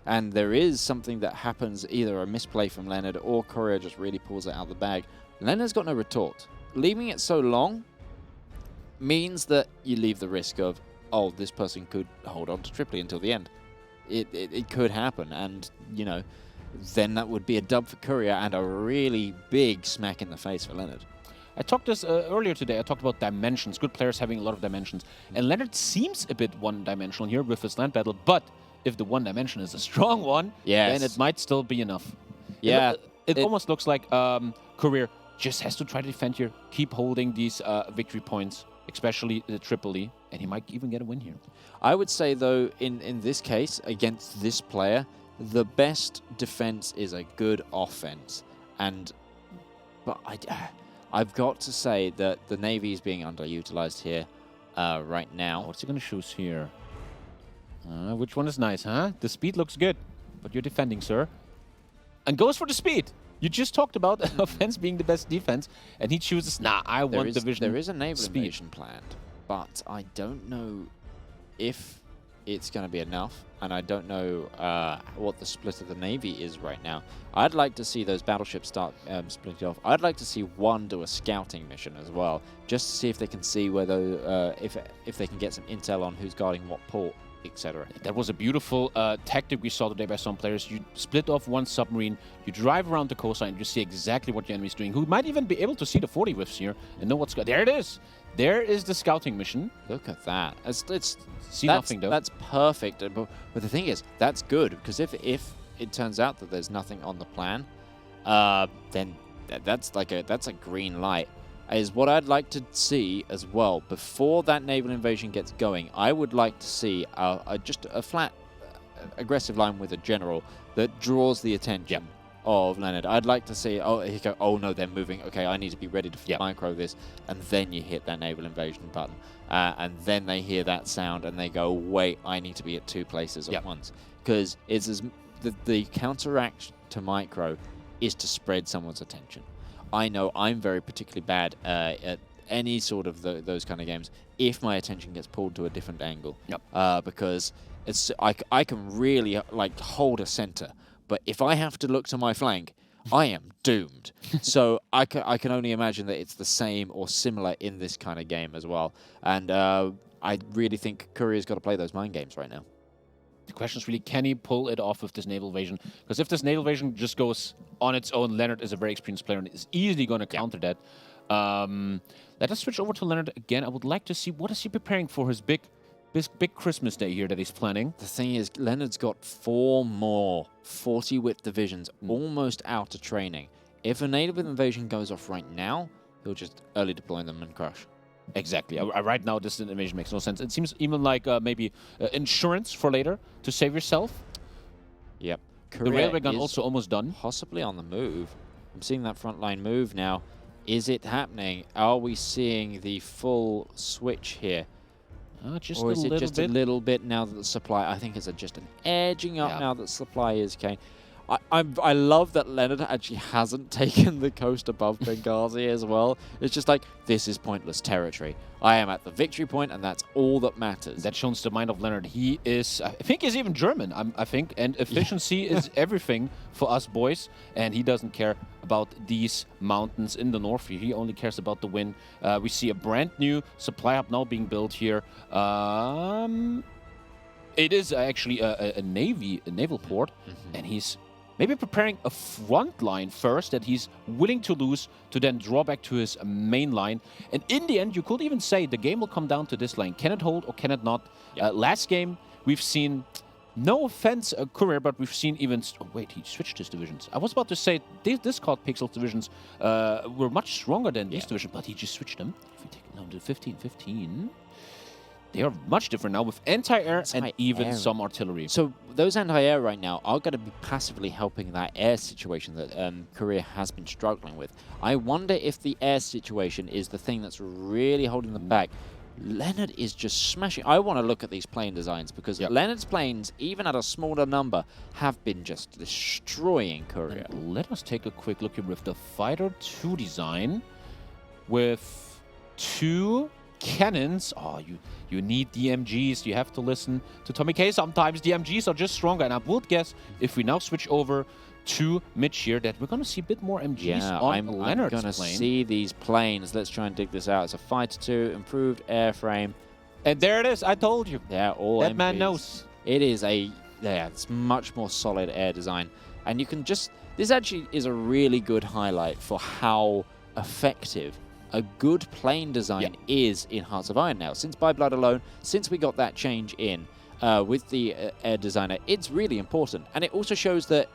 and there is something that happens, either a misplay from Lennard or Courier just really pulls it out of the bag, Lennard's got no retort. Leaving it so long means that you leave the risk of, oh, this person could hold on to Tripoli until the end. It could happen, and, you know, then that would be a dub for Courier and a really big smack in the face for Lennard. I talked this earlier today. I talked about dimensions, good players having a lot of dimensions. And Lennard seems a bit one-dimensional here with his land battle, but if the one dimension is a strong one, then it might still be enough. Yeah. It almost looks like Courier just has to try to defend here, keep holding these victory points, especially Tripoli, and he might even get a win here. I would say, though, in this case, against this player, the best defense is a good offense. But I've got to say that the Navy is being underutilized here right now. What's he going to choose here? Which one is nice, huh? The speed looks good, but you're defending, sir. And goes for the speed. You just talked about offense being the best defense, and he chooses, I want division. There is a naval invasion planned, but I don't know if it's going to be enough, and I don't know what the split of the Navy is right now. I'd like to see those battleships start splitting off. I'd like to see one do a scouting mission as well, just to see if they can see whether if they can get some intel on who's guarding what port, etc. That was a beautiful tactic we saw today by some players. You split off one submarine, you drive around the coastline, and you see exactly what your enemy's doing, who might even be able to see the 40 whiffs here and know what's going. There it is. There is the scouting mission. Look at that. See nothing, though. That's perfect. But the thing is, that's good, because if it turns out that there's nothing on the plan, then that's a green light. Is what I'd like to see as well. Before that naval invasion gets going, I would like to see just a flat aggressive line with a general that draws the attention of Lennard. I'd like to see, oh no, they're moving. Okay, I need to be ready to micro this. And then you hit that naval invasion button. And then they hear that sound and they go, wait, I need to be at two places at once. Because the counteract to micro is to spread someone's attention. I know I'm very particularly bad at any sort of those kind of games if my attention gets pulled to a different angle. Because I can really hold a center, but if I have to look to my flank, I am doomed. So I can only imagine that it's the same or similar in this kind of game as well. And I really think Courier's got to play those mind games right now. The question is really, can he pull it off with this naval invasion? Because if this naval invasion just goes on its own, Lennard is a very experienced player and is easily going to counter that. Let us switch over to Lennard again. I would like to see, what is he preparing for his big Christmas day here that he's planning? The thing is, Lennard's got 4 more 40-width divisions almost out of training. If a naval invasion goes off right now, he'll just early deploy them and crush. Exactly. Right now, this invasion makes no sense. It seems even like maybe insurance for later to save yourself. Yep. The railway gun also almost done. Possibly on the move. I'm seeing that front line move now. Is it happening? Are we seeing the full switch here? Just or is a it just a little bit now that the supply... I think it's just an edging up now that supply is came. I love that Lennard actually hasn't taken the coast above Benghazi as well. It's just like, this is pointless territory. I am at the victory point, and that's all that matters. That shows the mind of Lennard. He is, I think he's even German, I think, and efficiency is everything for us boys, and he doesn't care about these mountains in the north. He only cares about the win. We see a brand new supply hub now being built here. It is actually a naval port, and he's maybe preparing a front line first that he's willing to lose to then draw back to his main line. And in the end, you could even say the game will come down to this line. Can it hold or can it not? Last game, we've seen, no offense, Courier, but we've seen even... Oh, wait, he switched his divisions. I was about to say, this called Pixel's divisions were much stronger than these divisions, but he just switched them. If we take it down to 15-15... They are much different now with anti-air and even some artillery. So those anti-air right now are going to be passively helping that air situation that Courier has been struggling with. I wonder if the air situation is the thing that's really holding them back. Lennard is just smashing. I want to look at these plane designs because Lennard's planes, even at a smaller number, have been just destroying Courier. And let us take a quick look here with the Fighter 2 design with 2 cannons. Oh, you need DMGs. You have to listen to Tommy K. Sometimes DMGs are just stronger. And I would guess if we now switch over to mid here that we're going to see a bit more MGs on Lennard's I'm going to see these planes. Let's try and dig this out. It's a Fighter 2, improved airframe. And there it is. I told you. Yeah, all that MGs. Man knows. It is it's much more solid air design. And you can just, this actually is a really good highlight for how effective a good plane design is in Hearts of Iron now. Since By Blood alone, since we got that change in with the air designer, it's really important. And it also shows that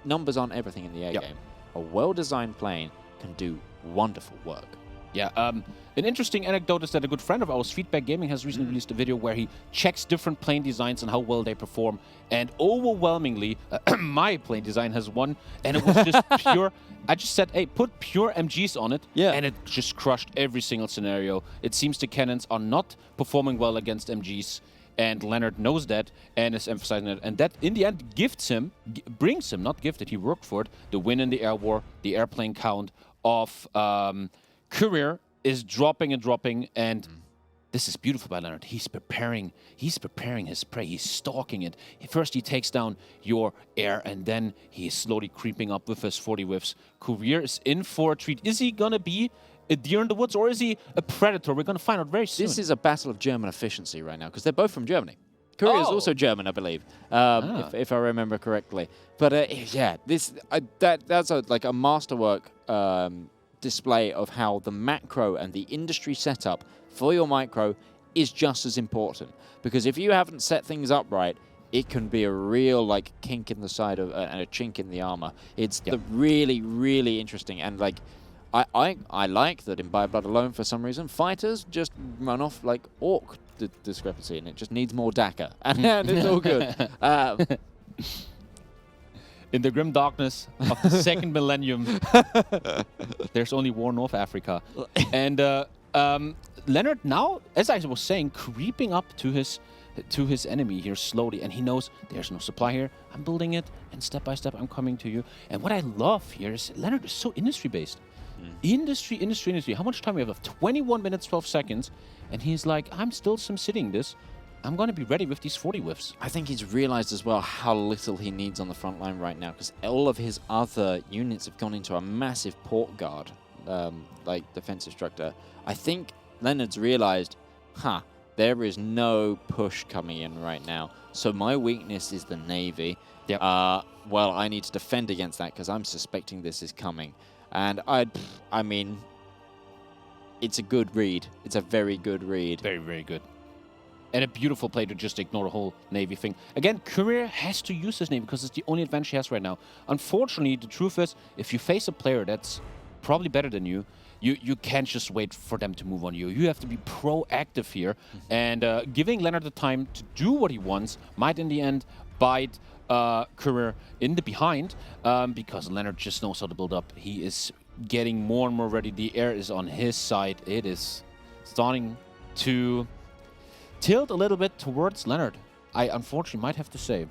numbers aren't everything in the air game. A well-designed plane can do wonderful work. Yeah, an interesting anecdote is that a good friend of ours, Feedback Gaming, has recently released a video where he checks different plane designs and how well they perform. And overwhelmingly, my plane design has won, and it was just pure... I just said, hey, put pure MGs on it, and it just crushed every single scenario. It seems the cannons are not performing well against MGs, and Lennard knows that and is emphasizing it. And that, in the end, brings him, not gifted, he worked for it, the win in the air war. The airplane count of Courier is dropping and dropping, and this is beautiful by Lennard. He's preparing his prey. He's stalking it. First he takes down your air, and then he is slowly creeping up with his 40 whiffs. Courier is in for a treat. Is he gonna be a deer in the woods, or is he a predator? We're gonna find out very soon. This is a battle of German efficiency right now, because they're both from Germany. Courier is also German, I believe, if I remember correctly. But that's like a masterwork display of how the macro and the industry setup for your micro is just as important. Because if you haven't set things up right, it can be a real like kink in the side of and a chink in the armor. It's the really, really interesting. And like I like that in By Blood alone for some reason fighters just run off like orc discrepancy, and it just needs more DACA, and it's all good. In the grim darkness of the second millennium, there's only war North Africa. And Lennard now, as I was saying, creeping up to his enemy here slowly, and he knows there's no supply here. I'm building it, and step by step I'm coming to you. And what I love here is Lennard is so industry-based. Industry. How much time we have? 21 minutes, 12 seconds. And he's like, I'm still sitting this. I'm going to be ready with these 40 whiffs. I think he's realized as well how little he needs on the front line right now, because all of his other units have gone into a massive port guard, like defensive structure. I think Lennard's realized, there is no push coming in right now. So my weakness is the Navy. Yep. Well, I need to defend against that because I'm suspecting this is coming. And I mean, it's a good read. It's a very good read. Very, very good. And a beautiful play to just ignore the whole Navy thing. Again, Courier has to use his Navy because it's the only advantage he has right now. Unfortunately, the truth is, if you face a player that's probably better than you, you can't just wait for them to move on you. You have to be proactive here. And giving Lennard the time to do what he wants might, in the end, bite Courier in the behind because Lennard just knows how to build up. He is getting more and more ready. The air is on his side. It is starting to tilt a little bit towards Lennard, I unfortunately might have to say.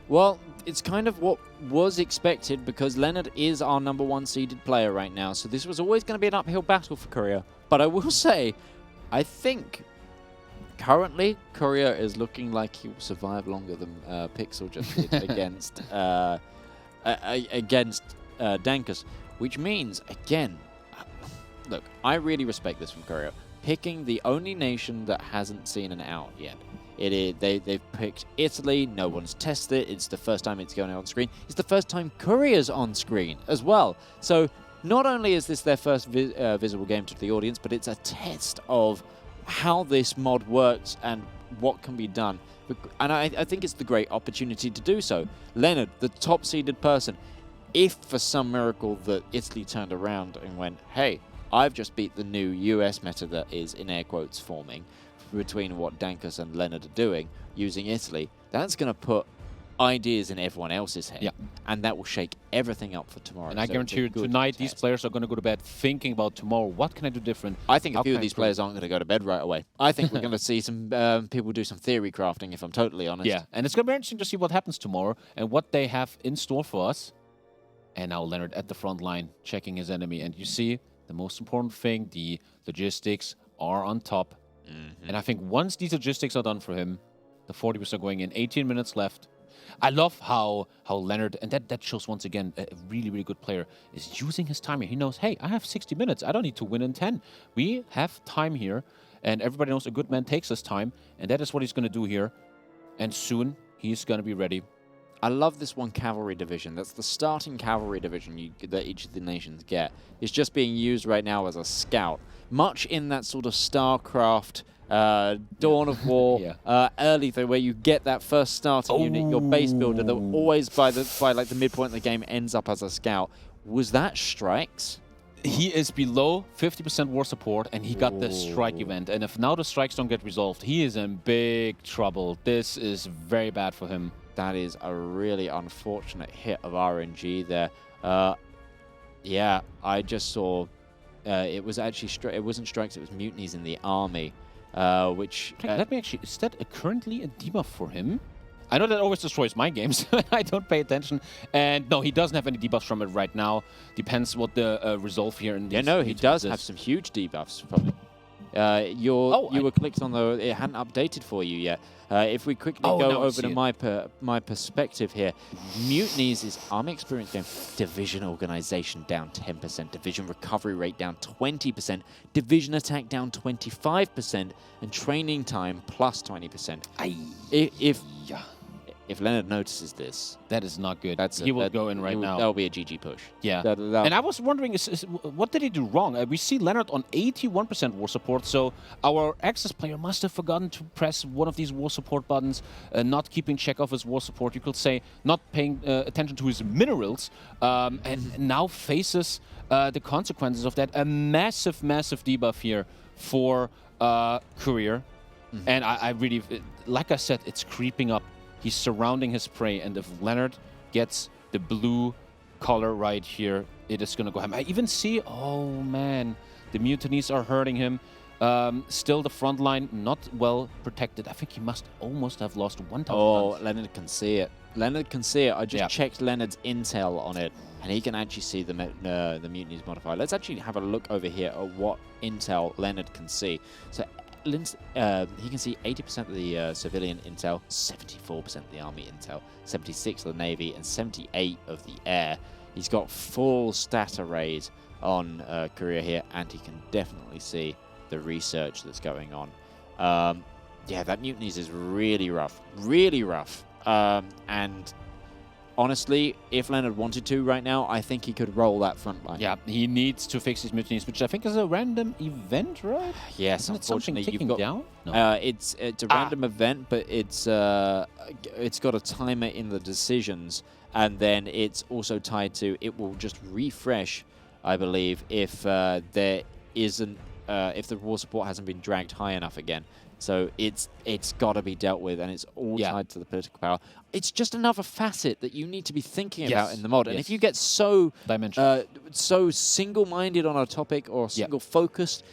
Well, it's kind of what was expected because Lennard is our #1 seeded player right now, so this was always going to be an uphill battle for Courier. But I will say, I think currently Courier is looking like he will survive longer than Pixel just did against Dankus, which means, again, look, I really respect this from Courier. Picking the only nation that hasn't seen an out yet. They've picked Italy. No one's tested it. It's the first time it's going on screen. It's the first time Courier's on screen as well. So not only is this their first visible game to the audience, but it's a test of how this mod works and what can be done. And I think it's the great opportunity to do so. Lennard, the top-seeded person, if for some miracle that Italy turned around and went, hey, I've just beat the new US meta that is, in air quotes, forming between what Dankus and Lennard are doing using Italy, that's going to put ideas in everyone else's head. Yeah. And that will shake everything up for tomorrow. And I guarantee you, tonight, these players are going to go to bed thinking about tomorrow. What can I do different? I think a few of these players aren't going to go to bed right away. I think we're going to see some people do some theory crafting, if I'm totally honest. Yeah, and it's going to be interesting to see what happens tomorrow and what they have in store for us. And now Lennard at the front line, checking his enemy. And you see, the most important thing, the logistics are on top. And I think once these logistics are done for him, the 40% are going in, 18 minutes left. I love how Lennard, and that shows once again a really, really good player, is using his time here. He knows, hey, I have 60 minutes. I don't need to win in 10. We have time here, and everybody knows a good man takes his time, and that is what he's going to do here. And soon, he's going to be ready. I love this one cavalry division. That's the starting cavalry division that each of the nations get. It's just being used right now as a scout. Much in that sort of StarCraft, Dawn of War, early though, where you get that first starting unit, your base builder, that always by like the midpoint of the game ends up as a scout. Was that Strikes? He is below 50% war support, and he got the strike event. And if now the strikes don't get resolved, he is in big trouble. This is very bad for him. That is a really unfortunate hit of RNG there. Yeah, I just saw it was actually it wasn't strikes, it was mutinies in the army, which let me actually, is that currently a debuff for him? I know that always destroys my games. I don't pay attention. And no, he doesn't have any debuffs from it right now. Depends what the resolve here in yeah, no, he does have some huge debuffs from it. You were clicked on the, it hadn't updated for you yet. If we quickly go over to my perspective here, Mutinies is Army Experience game. Division Organization down 10%, Division Recovery Rate down 20%, Division Attack down 25%, and Training Time plus 20%. If Lennard notices this, that is not good. He will go in right now. That'll be a GG push. Yeah. And I was wondering, what did he do wrong? We see Lennard on 81% war support, so our Axis player must have forgotten to press one of these war support buttons, not keeping check of his war support, you could say, not paying attention to his minerals, and now faces the consequences of that. A massive, massive debuff here for Courier. And I really, like I said, it's creeping up. He's surrounding his prey, and if Lennard gets the blue color right here, it is going to go ham. I even see, oh man, the mutinies are hurting him. Still the front line not well protected. I think he must almost have lost 1,000. Oh, Lennard can see it. Lennard can see it. I just checked Lennard's intel on it, and he can actually see the mutinies modifier. Let's actually have a look over here at what intel Lennard can see. So he can see 80% of the civilian intel, 74% of the army intel, 76% of the navy, and 78% of the air. He's got full stat arrays on Courier here, and he can definitely see the research that's going on. Yeah, that mutinies is really rough, and honestly, if Lennard wanted to right now, I think he could roll that front line. Yeah, he needs to fix his mutinies, which I think is a random event, right? Yes, Isn't it something ticking down? No. It's a random event, but it's got a timer in the decisions, and then it's also tied to, it will just refresh, I believe, if there isn't, if the war support hasn't been dragged high enough again. So it's got to be dealt with, and it's all tied to the political power. It's just another facet that you need to be thinking about in the mod. And if you get so single-minded on a topic or single-focused,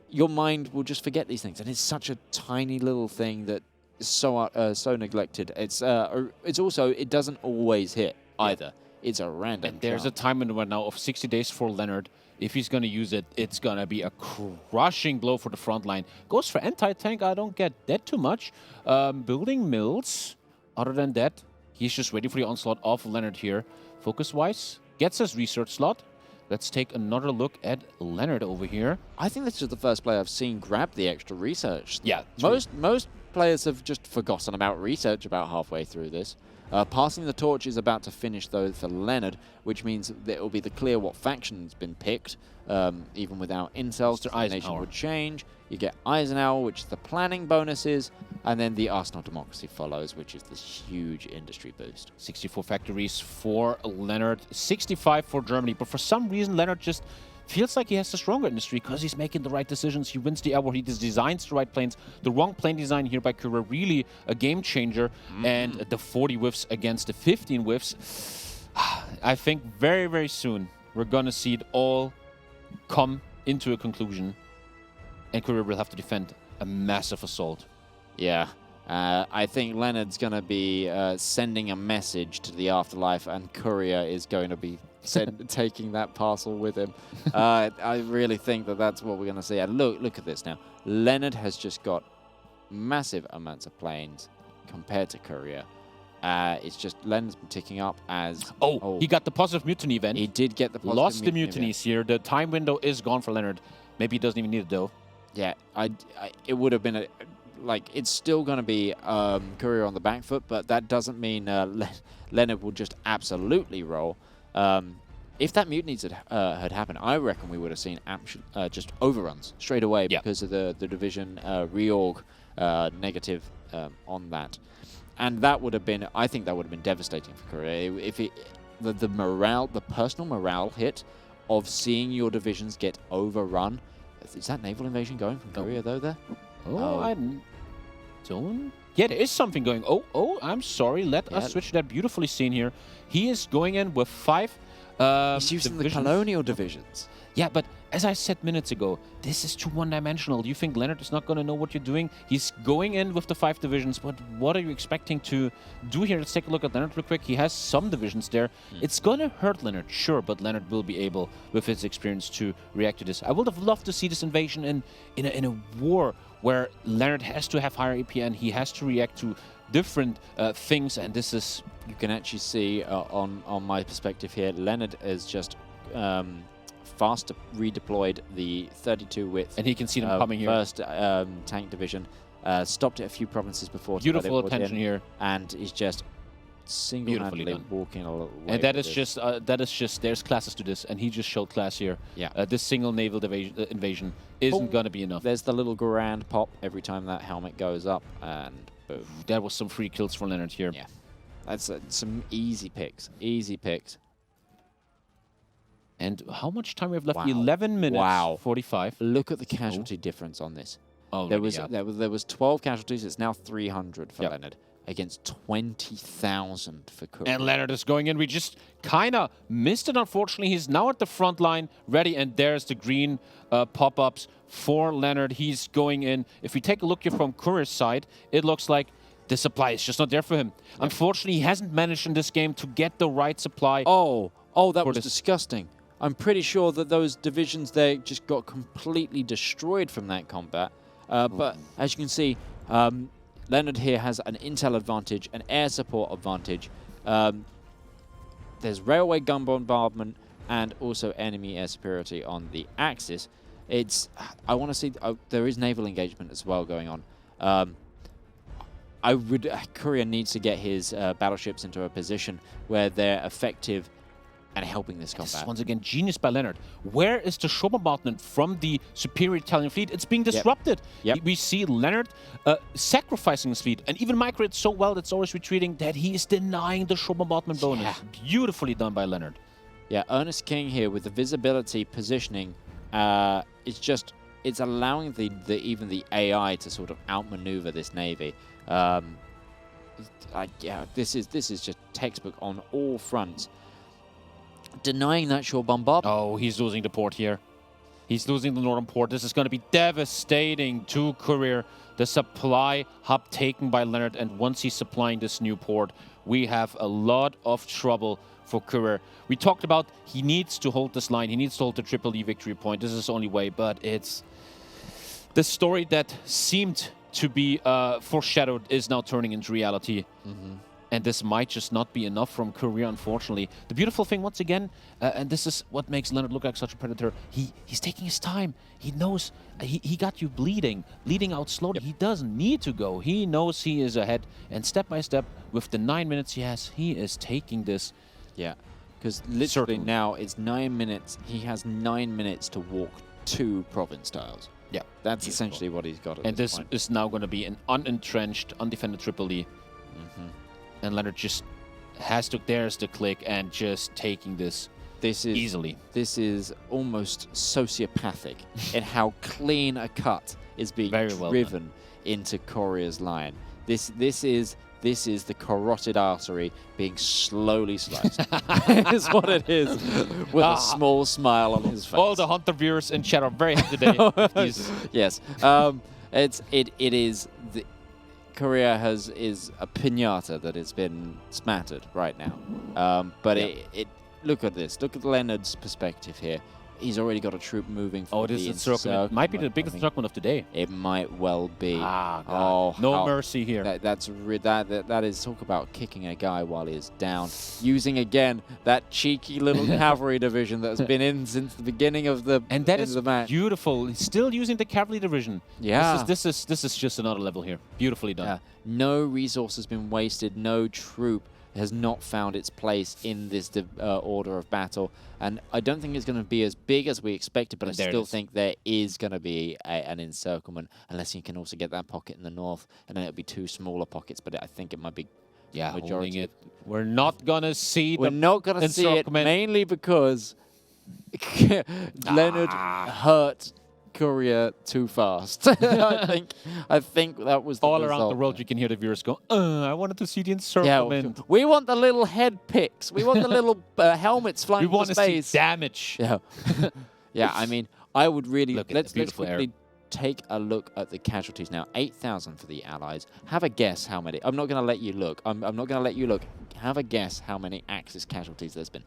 your mind will just forget these things. And it's such a tiny little thing that is so neglected. It's also, it doesn't always hit either. It's a random. And there's a time window right now of 60 days for Lennard. If he's going to use it, it's going to be a crushing blow for the front line. Goes for anti-tank, I don't get that too much. Building mills. Other than that, he's just waiting for the onslaught of Lennard here. Focus-wise, gets his research slot. Let's take another look at Lennard over here. I think this is the first player I've seen grab the extra research. Yeah. Most players have just forgotten about research about halfway through this. Passing the torch is about to finish, though, for Lennard, which means that it will be clear what faction's been picked. Even without incels, the nation would change. You get Eisenhower, which is the planning bonuses, and then the Arsenal Democracy follows, which is this huge industry boost. 64 factories for Lennard, 65 for Germany. But for some reason, Lennard just feels like he has the stronger industry because he's making the right decisions. He wins the air war. He designs the right planes. The wrong plane design here by Courier, really a game changer. And the 40 whiffs against the 15 whiffs. I think very, very soon we're going to see it all come into a conclusion. And Courier will have to defend a massive assault. Yeah. I think Lennard's going to be sending a message to the afterlife, and Courier is going to be taking that parcel with him. I really think that that's what we're going to see. And look at this now. Lennard has just got massive amounts of planes compared to Courier. It's just Lennard's been ticking up as... Oh, he got the positive mutiny event. He did get the positive Lost the mutinies here. The time window is gone for Lennard. Maybe he doesn't even need it, though. Yeah, it would have been it's still going to be Courier on the back foot, but that doesn't mean Lennard will just absolutely roll. If that mutiny had happened, I reckon we would have seen just overruns straight away because of the division reorg negative on that. And that would have been, I think that would have been devastating for Courier. If the morale, the personal morale hit of seeing your divisions get overrun. Is that naval invasion going from Courier, though, there? Oh, I don't... Yeah, there is something going. Oh, I'm sorry. Let us switch that beautifully seen here. He is going in with 5 he's using the colonial divisions. Yeah, but as I said minutes ago, this is too one-dimensional. You think Lennard is not going to know what you're doing? He's going in with the 5 divisions, but what are you expecting to do here? Let's take a look at Lennard real quick. He has some divisions there. It's going to hurt Lennard, sure, but Lennard will be able, with his experience, to react to this. I would have loved to see this invasion in a war where Lennard has to have higher AP and he has to react to different things, and this is... You can actually see on my perspective here, Lennard is just fast redeployed the 32 width. And he can see them coming here. First tank division. Stopped at a few provinces before. Beautiful attention here. And he's just single-handedly walking a little way. And that is just, there's classes to this, and he just showed class here. Yeah. This single naval invasion isn't going to be enough. There's the little grand pop every time that helmet goes up, and boom. That was some free kills for Lennard here. Yeah. That's some easy picks. Easy picks. And how much time we have left? Wow. 11 minutes. 45. Look at the casualty difference on this. Oh, there was 12 casualties. It's now 300 for Lennard against 20,000 for Courier. And Lennard is going in. We just kind of missed it, unfortunately. He's now at the front line, ready, and there's the green pop-ups for Lennard. He's going in. If we take a look here from Courier's side, it looks like the supply is just not there for him. Yep. Unfortunately, he hasn't managed in this game to get the right supply. Oh, that was disgusting. I'm pretty sure that those divisions there just got completely destroyed from that combat. But as you can see, Lennard here has an intel advantage, an air support advantage. There's railway gun bombardment and also enemy air superiority on the Axis. I want to see, there is naval engagement as well going on. Courier needs to get his battleships into a position where they're effective and helping this combat. This is once again genius by Lennard. Where is the shore bombardment from the superior Italian fleet? It's being disrupted. Yep. We see Lennard sacrificing his fleet, and even micro it so well that it's always retreating that he is denying the shore bombardment bonus. Beautifully done by Lennard. Yeah, Ernest King here with the visibility positioning. It's allowing even the AI to sort of outmaneuver this navy. This is just textbook on all fronts. Denying that shore bombardment. Oh, he's losing the port here. He's losing the northern port. This is going to be devastating to Courier. The supply hub taken by Lennard, and once he's supplying this new port, we have a lot of trouble for Courier. We talked about he needs to hold this line. He needs to hold the Triple E victory point. This is the only way, but it's the story that seemed to be foreshadowed is now turning into reality. And this might just not be enough from Courier, unfortunately. The beautiful thing, once again, and this is what makes Lennard look like such a predator, he's taking his time. He knows he got you bleeding out slowly. He doesn't need to go. He knows he is ahead. And step by step, with the 9 minutes he has, he is taking this. Yeah, because literally now it's 9 minutes. He has 9 minutes to walk 2 province tiles. Yeah. That's essentially what he's got at and this this point. is now going to be an unentrenched, undefended Tripoli. And Lennard just has to, there's the click, and just taking this easily. This is almost sociopathic in how clean a cut is being driven into Courier's line. This is the carotid artery being slowly sliced. Is what it is, with a small smile on his face. All the Hunter viewers in chat are very happy today. Yes, it is the Courier is a pinata that has been smattered right now. But look at this. Look at Lennard's perspective here. He's already got a troop moving forward. Oh, this encirclement might be the biggest encirclement of today. It might well be. Ah, God. Oh, no mercy here. That is talk about kicking a guy while he is down. Using again that cheeky little cavalry division that has been in since the beginning of the and that is the match. Beautiful. He's still using the cavalry division. Yeah. This is just another level here. Beautifully done. Yeah. No resource has been wasted. No troop has not found its place in this order of battle. And I don't think it's going to be as big as we expected, but I still think there is going to be an encirclement, unless you can also get that pocket in the north, and then it'll be 2 smaller pockets, but I think it might be majority. It. We're not going to see We're not going to see it, mainly because Lennard hurt Courier too fast. I think that was the all result. around the world. You can hear the viewers go, I wanted to see the encirclement. Yeah, we want the little head picks. We want the little helmets flying into space. We want to see damage. Yeah, yeah. I mean, I would really let's quickly air. take a look at the casualties now. 8,000 for the Allies. Have a guess how many. I'm not going to let you look. I'm not going to let you look. Have a guess how many Axis casualties there's been.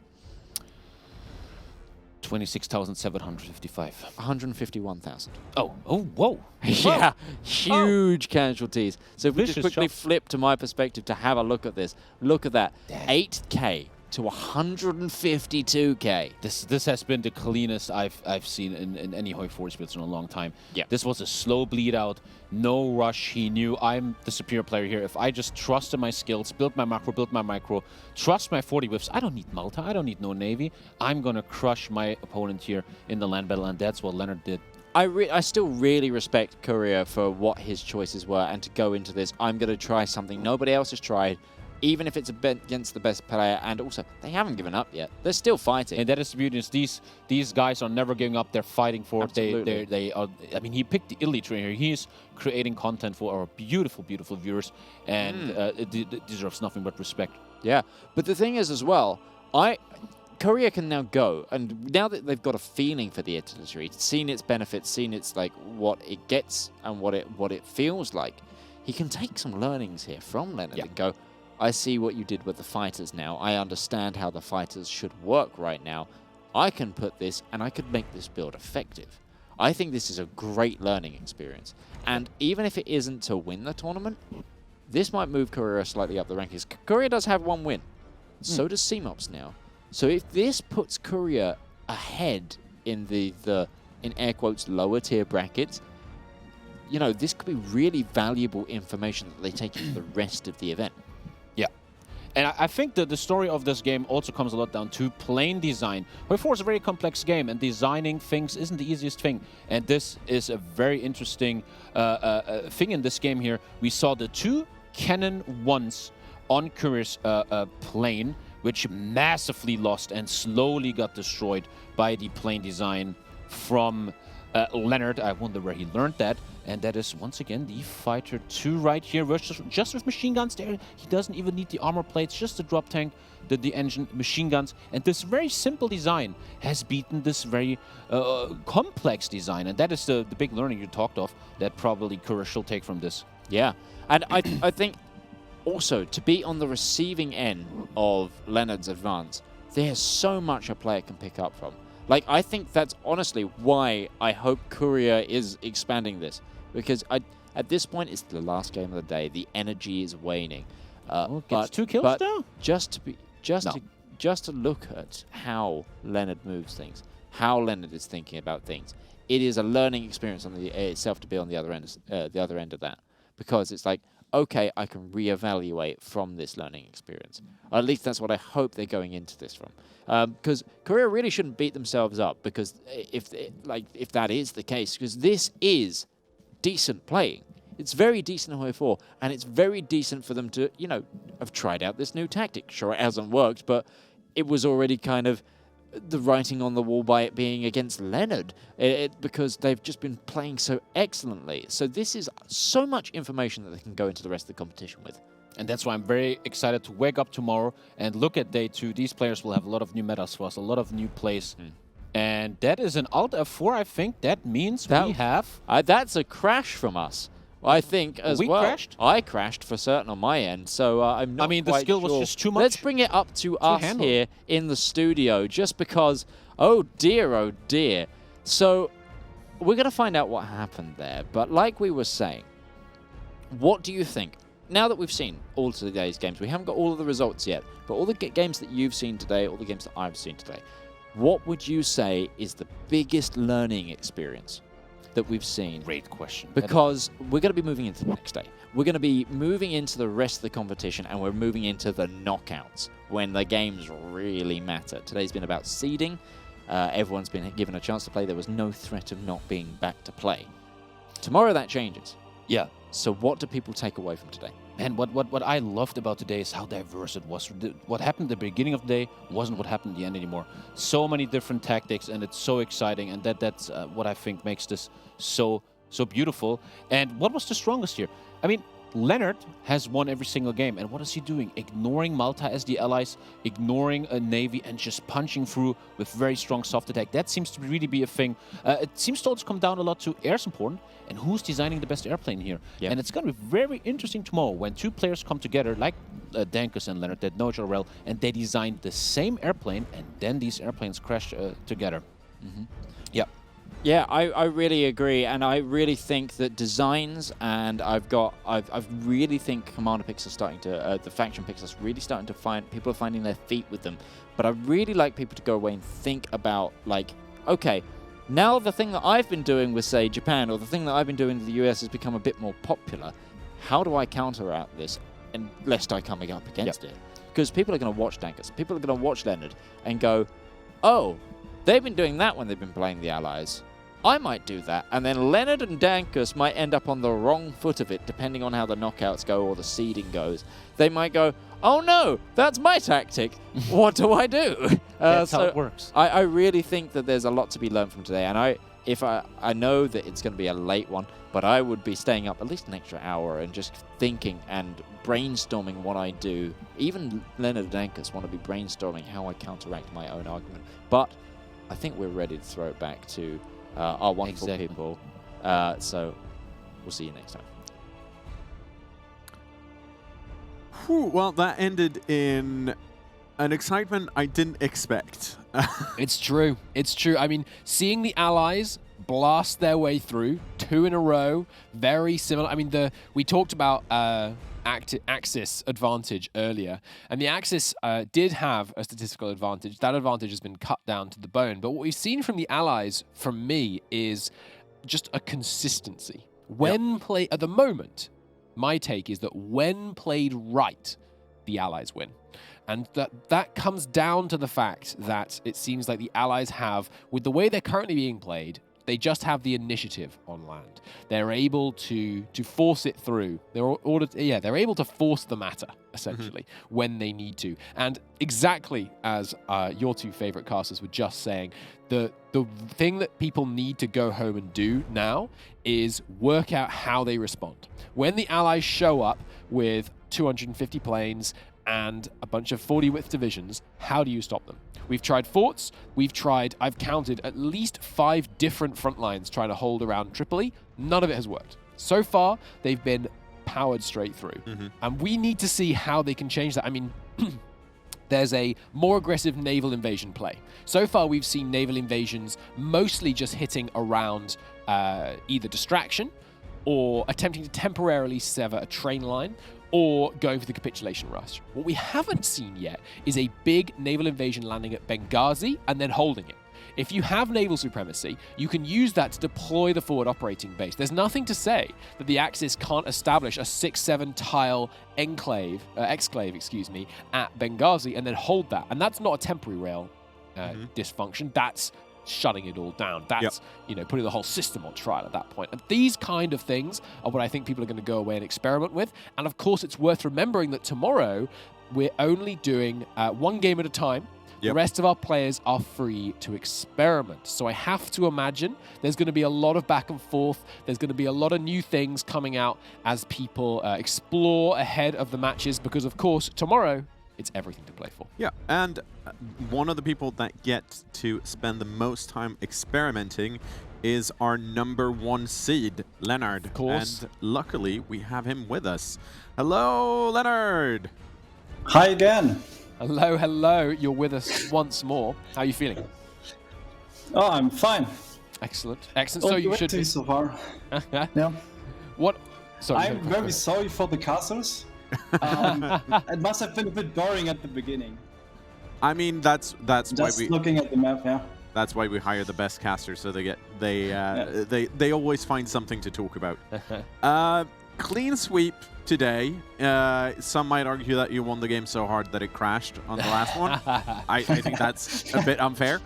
26,755. 151,000. Oh, whoa. Yeah, huge casualties. So if we just quickly flip to my perspective to have a look at this, look at that. 8K to 152K. This has been the cleanest I've seen in any Hoi Force Blitz in a long time. Yeah. This was a slow bleed out, no rush. He knew I'm the superior player here. If I just trust in my skills, build my macro, build my micro, trust my 40 whiffs, I don't need Malta, I don't need no Navy. I'm gonna crush my opponent here in the land battle, and that's what Lennard did. I still really respect Courier for what his choices were, and to go into this, I'm gonna try something nobody else has tried. Even if it's against the best player, and also, they haven't given up yet. They're still fighting. And that is the beauty. These guys are never giving up. They're fighting for it. They are. I mean, he picked the elite trainer here. He's creating content for our beautiful, beautiful viewers, and it deserves nothing but respect. Yeah, but the thing is as well, Courier can now go, and now that they've got a feeling for the artillery, seen its benefits, seen its what it gets and what it feels like, he can take some learnings here from Lennard and go, I see what you did with the fighters now. I understand how the fighters should work right now. I can put this, and I could make this build effective. I think this is a great learning experience. And even if it isn't to win the tournament, this might move Courier slightly up the rankings. Courier does have 1 win. So does CMOPS now. So if this puts Courier ahead in the in air quotes, lower tier brackets, this could be really valuable information that they take into the rest of the event. And I think that the story of this game also comes a lot down to plane design. Hoi 4 is a very complex game, and designing things isn't the easiest thing. And this is a very interesting thing in this game here. We saw the 2 cannon ones on Courier's plane, which massively lost and slowly got destroyed by the plane design from Lennard. I wonder where he learned that. And that is, once again, the Fighter 2 right here. Just with machine guns there. He doesn't even need the armor plates, just the drop tank, the engine, machine guns. And this very simple design has beaten this very complex design. And that is the big learning you talked of that probably Courier will take from this. Yeah. And I think also to be on the receiving end of Lennard's advance, there's so much a player can pick up from. I think that's honestly why I hope Courier is expanding this. Because at this point, it's the last game of the day. The energy is waning. Gets 2 kills but now? just to look at how Lennard moves things, how Lennard is thinking about things, it is a learning experience on itself to be on the other end of that, because it's like, okay, I can reevaluate from this learning experience. Or at least that's what I hope they're going into this from. Because Courier really shouldn't beat themselves up, because if that is the case, because this is decent playing. It's very decent in HOI4, and it's very decent for them to, have tried out this new tactic. Sure, it hasn't worked, but it was already kind of the writing on the wall by it being against Lennard, because they've just been playing so excellently. So this is so much information that they can go into the rest of the competition with. And that's why I'm very excited to wake up tomorrow and look at day 2. These players will have a lot of new metas for us, a lot of new plays. And that is an Alt F4, I think. That means we have... that's a crash from us. I think as well. We crashed? I crashed for certain on my end, so I'm not the quite skill sure. was just too much. Let's bring it up to us handle. here in the studio, just because, oh dear. So we're going to find out what happened there. But like we were saying, what do you think? Now that we've seen all of today's games, we haven't got all of the results yet, but all the games that you've seen today, all the games that I've seen today, what would you say is the biggest learning experience that we've seen? Great question. Because we're going to be moving into the next day. We're going to be moving into the rest of the competition, and we're moving into the knockouts, when the games really matter. Today's been about seeding. Everyone's been given a chance to play. There was no threat of not being back to play. Tomorrow that changes. Yeah. So what do people take away from today? And what I loved about today is how diverse it was. What happened at the beginning of the day wasn't what happened at the end anymore. So many different tactics, and it's so exciting, and that's what I think makes this so beautiful. And what was the strongest here? I mean, Lennard has won every single game, and what is he doing? Ignoring Malta as the allies, ignoring a Navy, and just punching through with very strong soft attack. That seems to really be a thing. It seems to also come down a lot to air support, and who's designing the best airplane here. Yep. And it's going to be very interesting tomorrow when 2 players come together, like Dankus and Lennard, that know each other well, and they designed the same airplane, and then these airplanes crash together. Yeah. Yeah, I really agree, and I really think that designs, and I really think Commander picks are starting to, the faction picks are really starting to find, people are finding their feet with them. But I really like people to go away and think about, like, okay, now the thing that I've been doing with, say, Japan, or the thing that I've been doing with the US has become a bit more popular. How do I counteract this, and lest I come up against it? Because people are going to watch Dankus, people are going to watch Lennard, and go, oh, they've been doing that when they've been playing the allies. I might do that, and then Lennard and Dankus might end up on the wrong foot of it, depending on how the knockouts go or the seeding goes. They might go, oh no, that's my tactic. What do I do? That's how it works. I really think that there's a lot to be learned from today, and I know that it's going to be a late one, but I would be staying up at least an extra hour and just thinking and brainstorming what I do. Even Lennard and Dankus want to be brainstorming how I counteract my own argument. But I think we're ready to throw it back to our wonderful people. So we'll see you next time. Whew, well, that ended in an excitement I didn't expect. It's true. It's true. I mean, seeing the allies blast their way through 2 in a row, very similar. I mean, we talked about Axis advantage earlier, and the Axis did have a statistical advantage. That advantage has been cut down to the bone. But what we've seen from the allies, from me, is just a consistency. When play at the moment, my take is that when played right, the allies win. And that comes down to the fact that it seems like the allies have, with the way they're currently being played, they just have the initiative on land. They're able to force it through. They're able to force the matter, essentially, when they need to. And exactly as your 2 favorite casters were just saying, the thing that people need to go home and do now is work out how they respond. When the allies show up with 250 planes and a bunch of 40-width divisions, how do you stop them? We've tried forts. I've counted at least 5 different front lines trying to hold around Tripoli. None of it has worked. So far, they've been powered straight through. And we need to see how they can change that. I mean, there's a more aggressive naval invasion play. So far, we've seen naval invasions mostly just hitting around either distraction or attempting to temporarily sever a train line, or going for the capitulation rush. What we haven't seen yet is a big naval invasion landing at Benghazi and then holding it. If you have naval supremacy, you can use that to deploy the forward operating base. There's nothing to say that the Axis can't establish a 6-7 tile exclave, at Benghazi and then hold that. And that's not a temporary rail dysfunction. That's shutting it all down. That's, putting the whole system on trial at that point. And these kind of things are what I think people are going to go away and experiment with. And of course, it's worth remembering that tomorrow we're only doing one game at a time. The rest of our players are free to experiment. So I have to imagine there's going to be a lot of back and forth. There's going to be a lot of new things coming out as people explore ahead of the matches because, of course, tomorrow, it's everything to play for. Yeah, and one of the people that get to spend the most time experimenting is our #1 seed, Lennard. Of course. And luckily, we have him with us. Hello, Lennard. Hi again. Hello, hello. You're with us once more. How are you feeling? Oh, I'm fine. Excellent. Excellent. So you should be so far. Yeah. What? Sorry, I'm very sorry for the casters. It must have been a bit boring at the beginning. I mean, that's just why we looking at the map. Yeah. That's why we hire the best casters, so they always find something to talk about. Clean sweep today. Some might argue that you won the game so hard that it crashed on the last one. I think that's a bit unfair.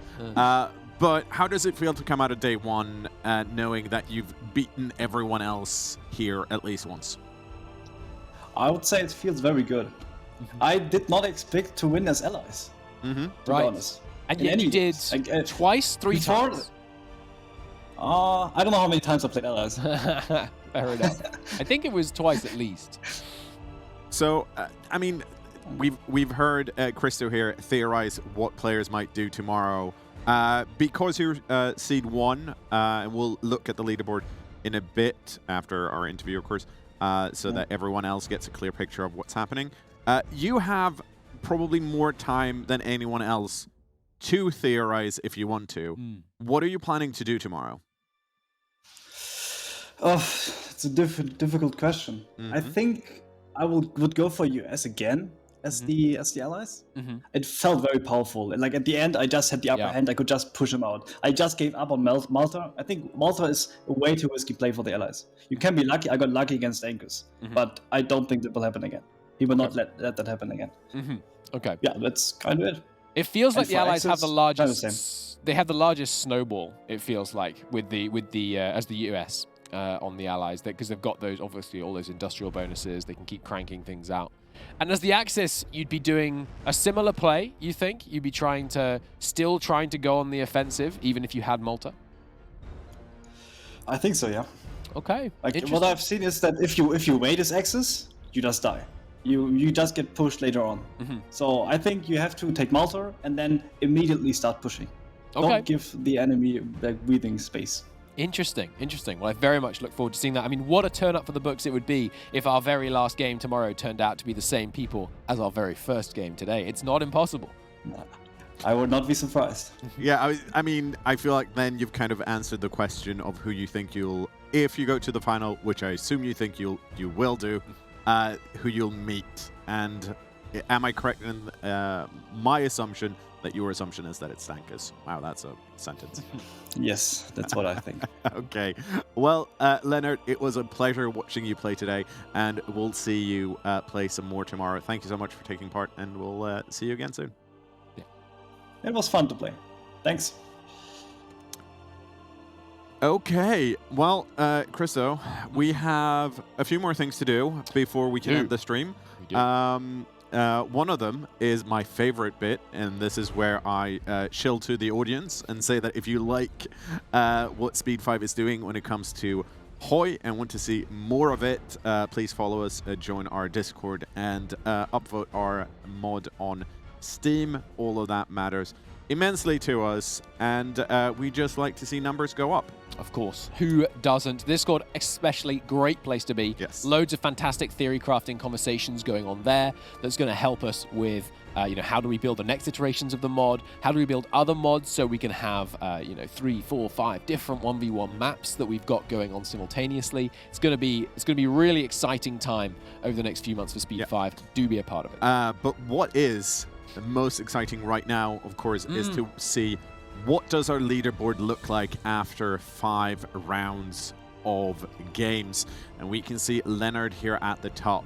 But how does it feel to come out of day one knowing that you've beaten everyone else here at least once? I would say it feels very good. I did not expect to win as allies. To be honest. And yet you did twice, three times. I don't know how many times I played allies. Fair enough. I think it was twice at least. So, I mean, we've heard Christo here theorize what players might do tomorrow. Because you're seed 1, and we'll look at the leaderboard in a bit after our interview, of course, so that everyone else gets a clear picture of what's happening. You have probably more time than anyone else to theorize if you want to. What are you planning to do tomorrow? Oh, it's a difficult question. I think I would go for US again as the allies. It felt very powerful. And like at the end, I just had the upper hand. I could just push him out. I just gave up on Malta. I think Malta is a way too risky play for the allies. You can be lucky. I got lucky against Angus, but I don't think that will happen again. He will not let that happen again. Okay. Yeah, that's kind of it. It feels like the allies have the largest. They have the largest snowball. It feels like with the as the US on the allies, because they've got those obviously all those industrial bonuses. They can keep cranking things out. And as the Axis, you'd be doing a similar play. You think you'd be still trying to go on the offensive, even if you had Malta? I think so. Yeah. Okay. Like what I've seen is that if you wait as Axis, you just die. You just get pushed later on. So I think you have to take Malta and then immediately start pushing. Okay. Don't give the enemy like breathing space. Interesting, interesting. Well, I very much look forward to seeing that. I mean, what a turn up for the books it would be if our very last game tomorrow turned out to be the same people as our very first game today. It's not impossible. I would not be surprised. Yeah, I mean, I feel like then you've kind of answered the question of who you think if you go to the final, which I assume you think you will do, who you'll meet. And am I correct in my assumption that your assumption is that it's Stankus? Wow, that's a sentence. Yes, that's what I think. Okay. Well, Lennard, it was a pleasure watching you play today, and we'll see you play some more tomorrow. Thank you so much for taking part, and we'll see you again soon. Yeah. It was fun to play. Thanks. Okay. Well, Christo, we have a few more things to do before we can end the stream. One of them is my favorite bit, and this is where I shill to the audience and say that if you like what Speed 5 is doing when it comes to Hoi and want to see more of it, please follow us, join our Discord, and upvote our mod on Steam. All of that matters immensely to us, and we just like to see numbers go up. Of course. Who doesn't? Discord, especially, great place to be. Yes. Loads of fantastic theory crafting conversations going on there that's going to help us with, how do we build the next iterations of the mod? How do we build other mods so we can have, 3, 4, 5 different 1v1 maps that we've got going on simultaneously? It's going to be a really exciting time over the next few months for Speed 5. Do be a part of it. But what is the most exciting right now, of course, is to see what does our leaderboard look like after 5 rounds of games. And we can see Lennard here at the top.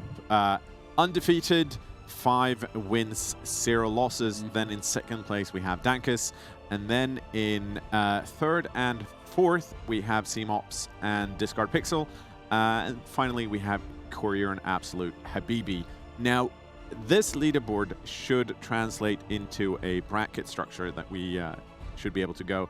Undefeated, 5 wins, 0 losses. Then in second place, we have Dankus. And then in third and fourth, we have CMOPS and Discard Pixel. And finally, we have Courier and Absolute Habibi. Now, this leaderboard should translate into a bracket structure that we should be able to go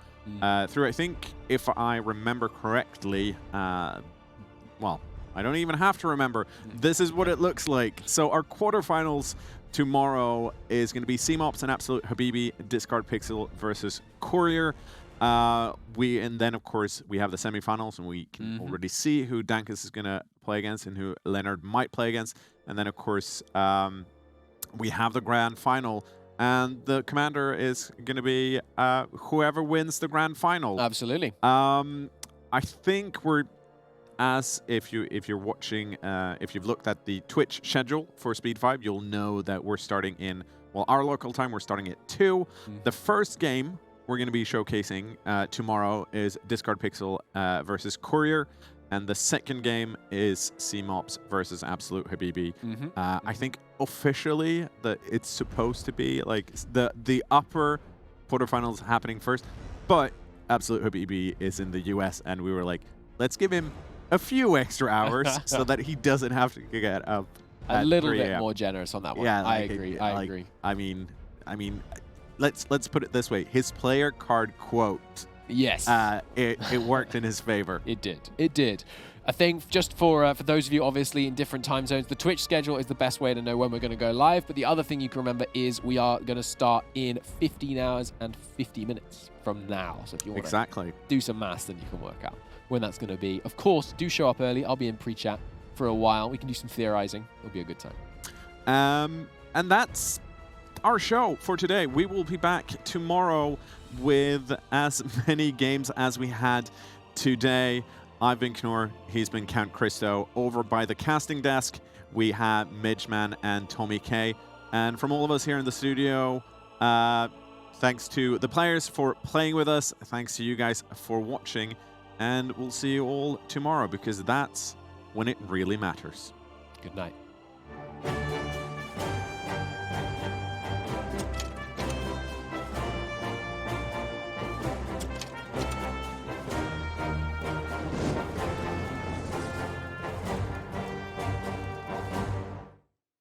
through. I think, if I remember correctly, well, I don't even have to remember. This is what it looks like. So our quarterfinals tomorrow is going to be CMOPS and Absolute Habibi, Discard Pixel versus Courier. And then, of course, we have the semifinals, and we can already see who Dankus is going to play against and who Lennard might play against. And then, of course, we have the grand final. And the commander is going to be whoever wins the grand final. Absolutely. I think we're, as if you're watching, if you've looked at the Twitch schedule for Speed 5, you'll know that we're starting in, well, our local time, we're starting at 2. The first game we're going to be showcasing tomorrow is Discard Pixel versus Courier. And the second game is CMOPS versus Absolute Habibi. I think officially that it's supposed to be like the upper quarterfinals happening first, but Absolute Habibi is in the US, and we were like, let's give him a few extra hours so that he doesn't have to get up a little bit more generous on that one. Yeah, I agree. I agree. I mean, let's put it this way: his player card quote. Yes. It worked in his favor. It did. It did. I think just for those of you obviously in different time zones, the Twitch schedule is the best way to know when we're going to go live. But the other thing you can remember is we are going to start in 15 hours and 50 minutes from now. So if you want to do some maths, then you can work out when that's going to be. Of course, do show up early. I'll be in pre-chat for a while. We can do some theorizing. It'll be a good time. And that's our show for today. We will be back tomorrow with as many games as we had today. I've been Knorr, he's been Count Christo. Over by the casting desk, we have Midgeman and Tommy K. And from all of us here in the studio, thanks to the players for playing with us. Thanks to you guys for watching. And we'll see you all tomorrow, because that's when it really matters. Good night.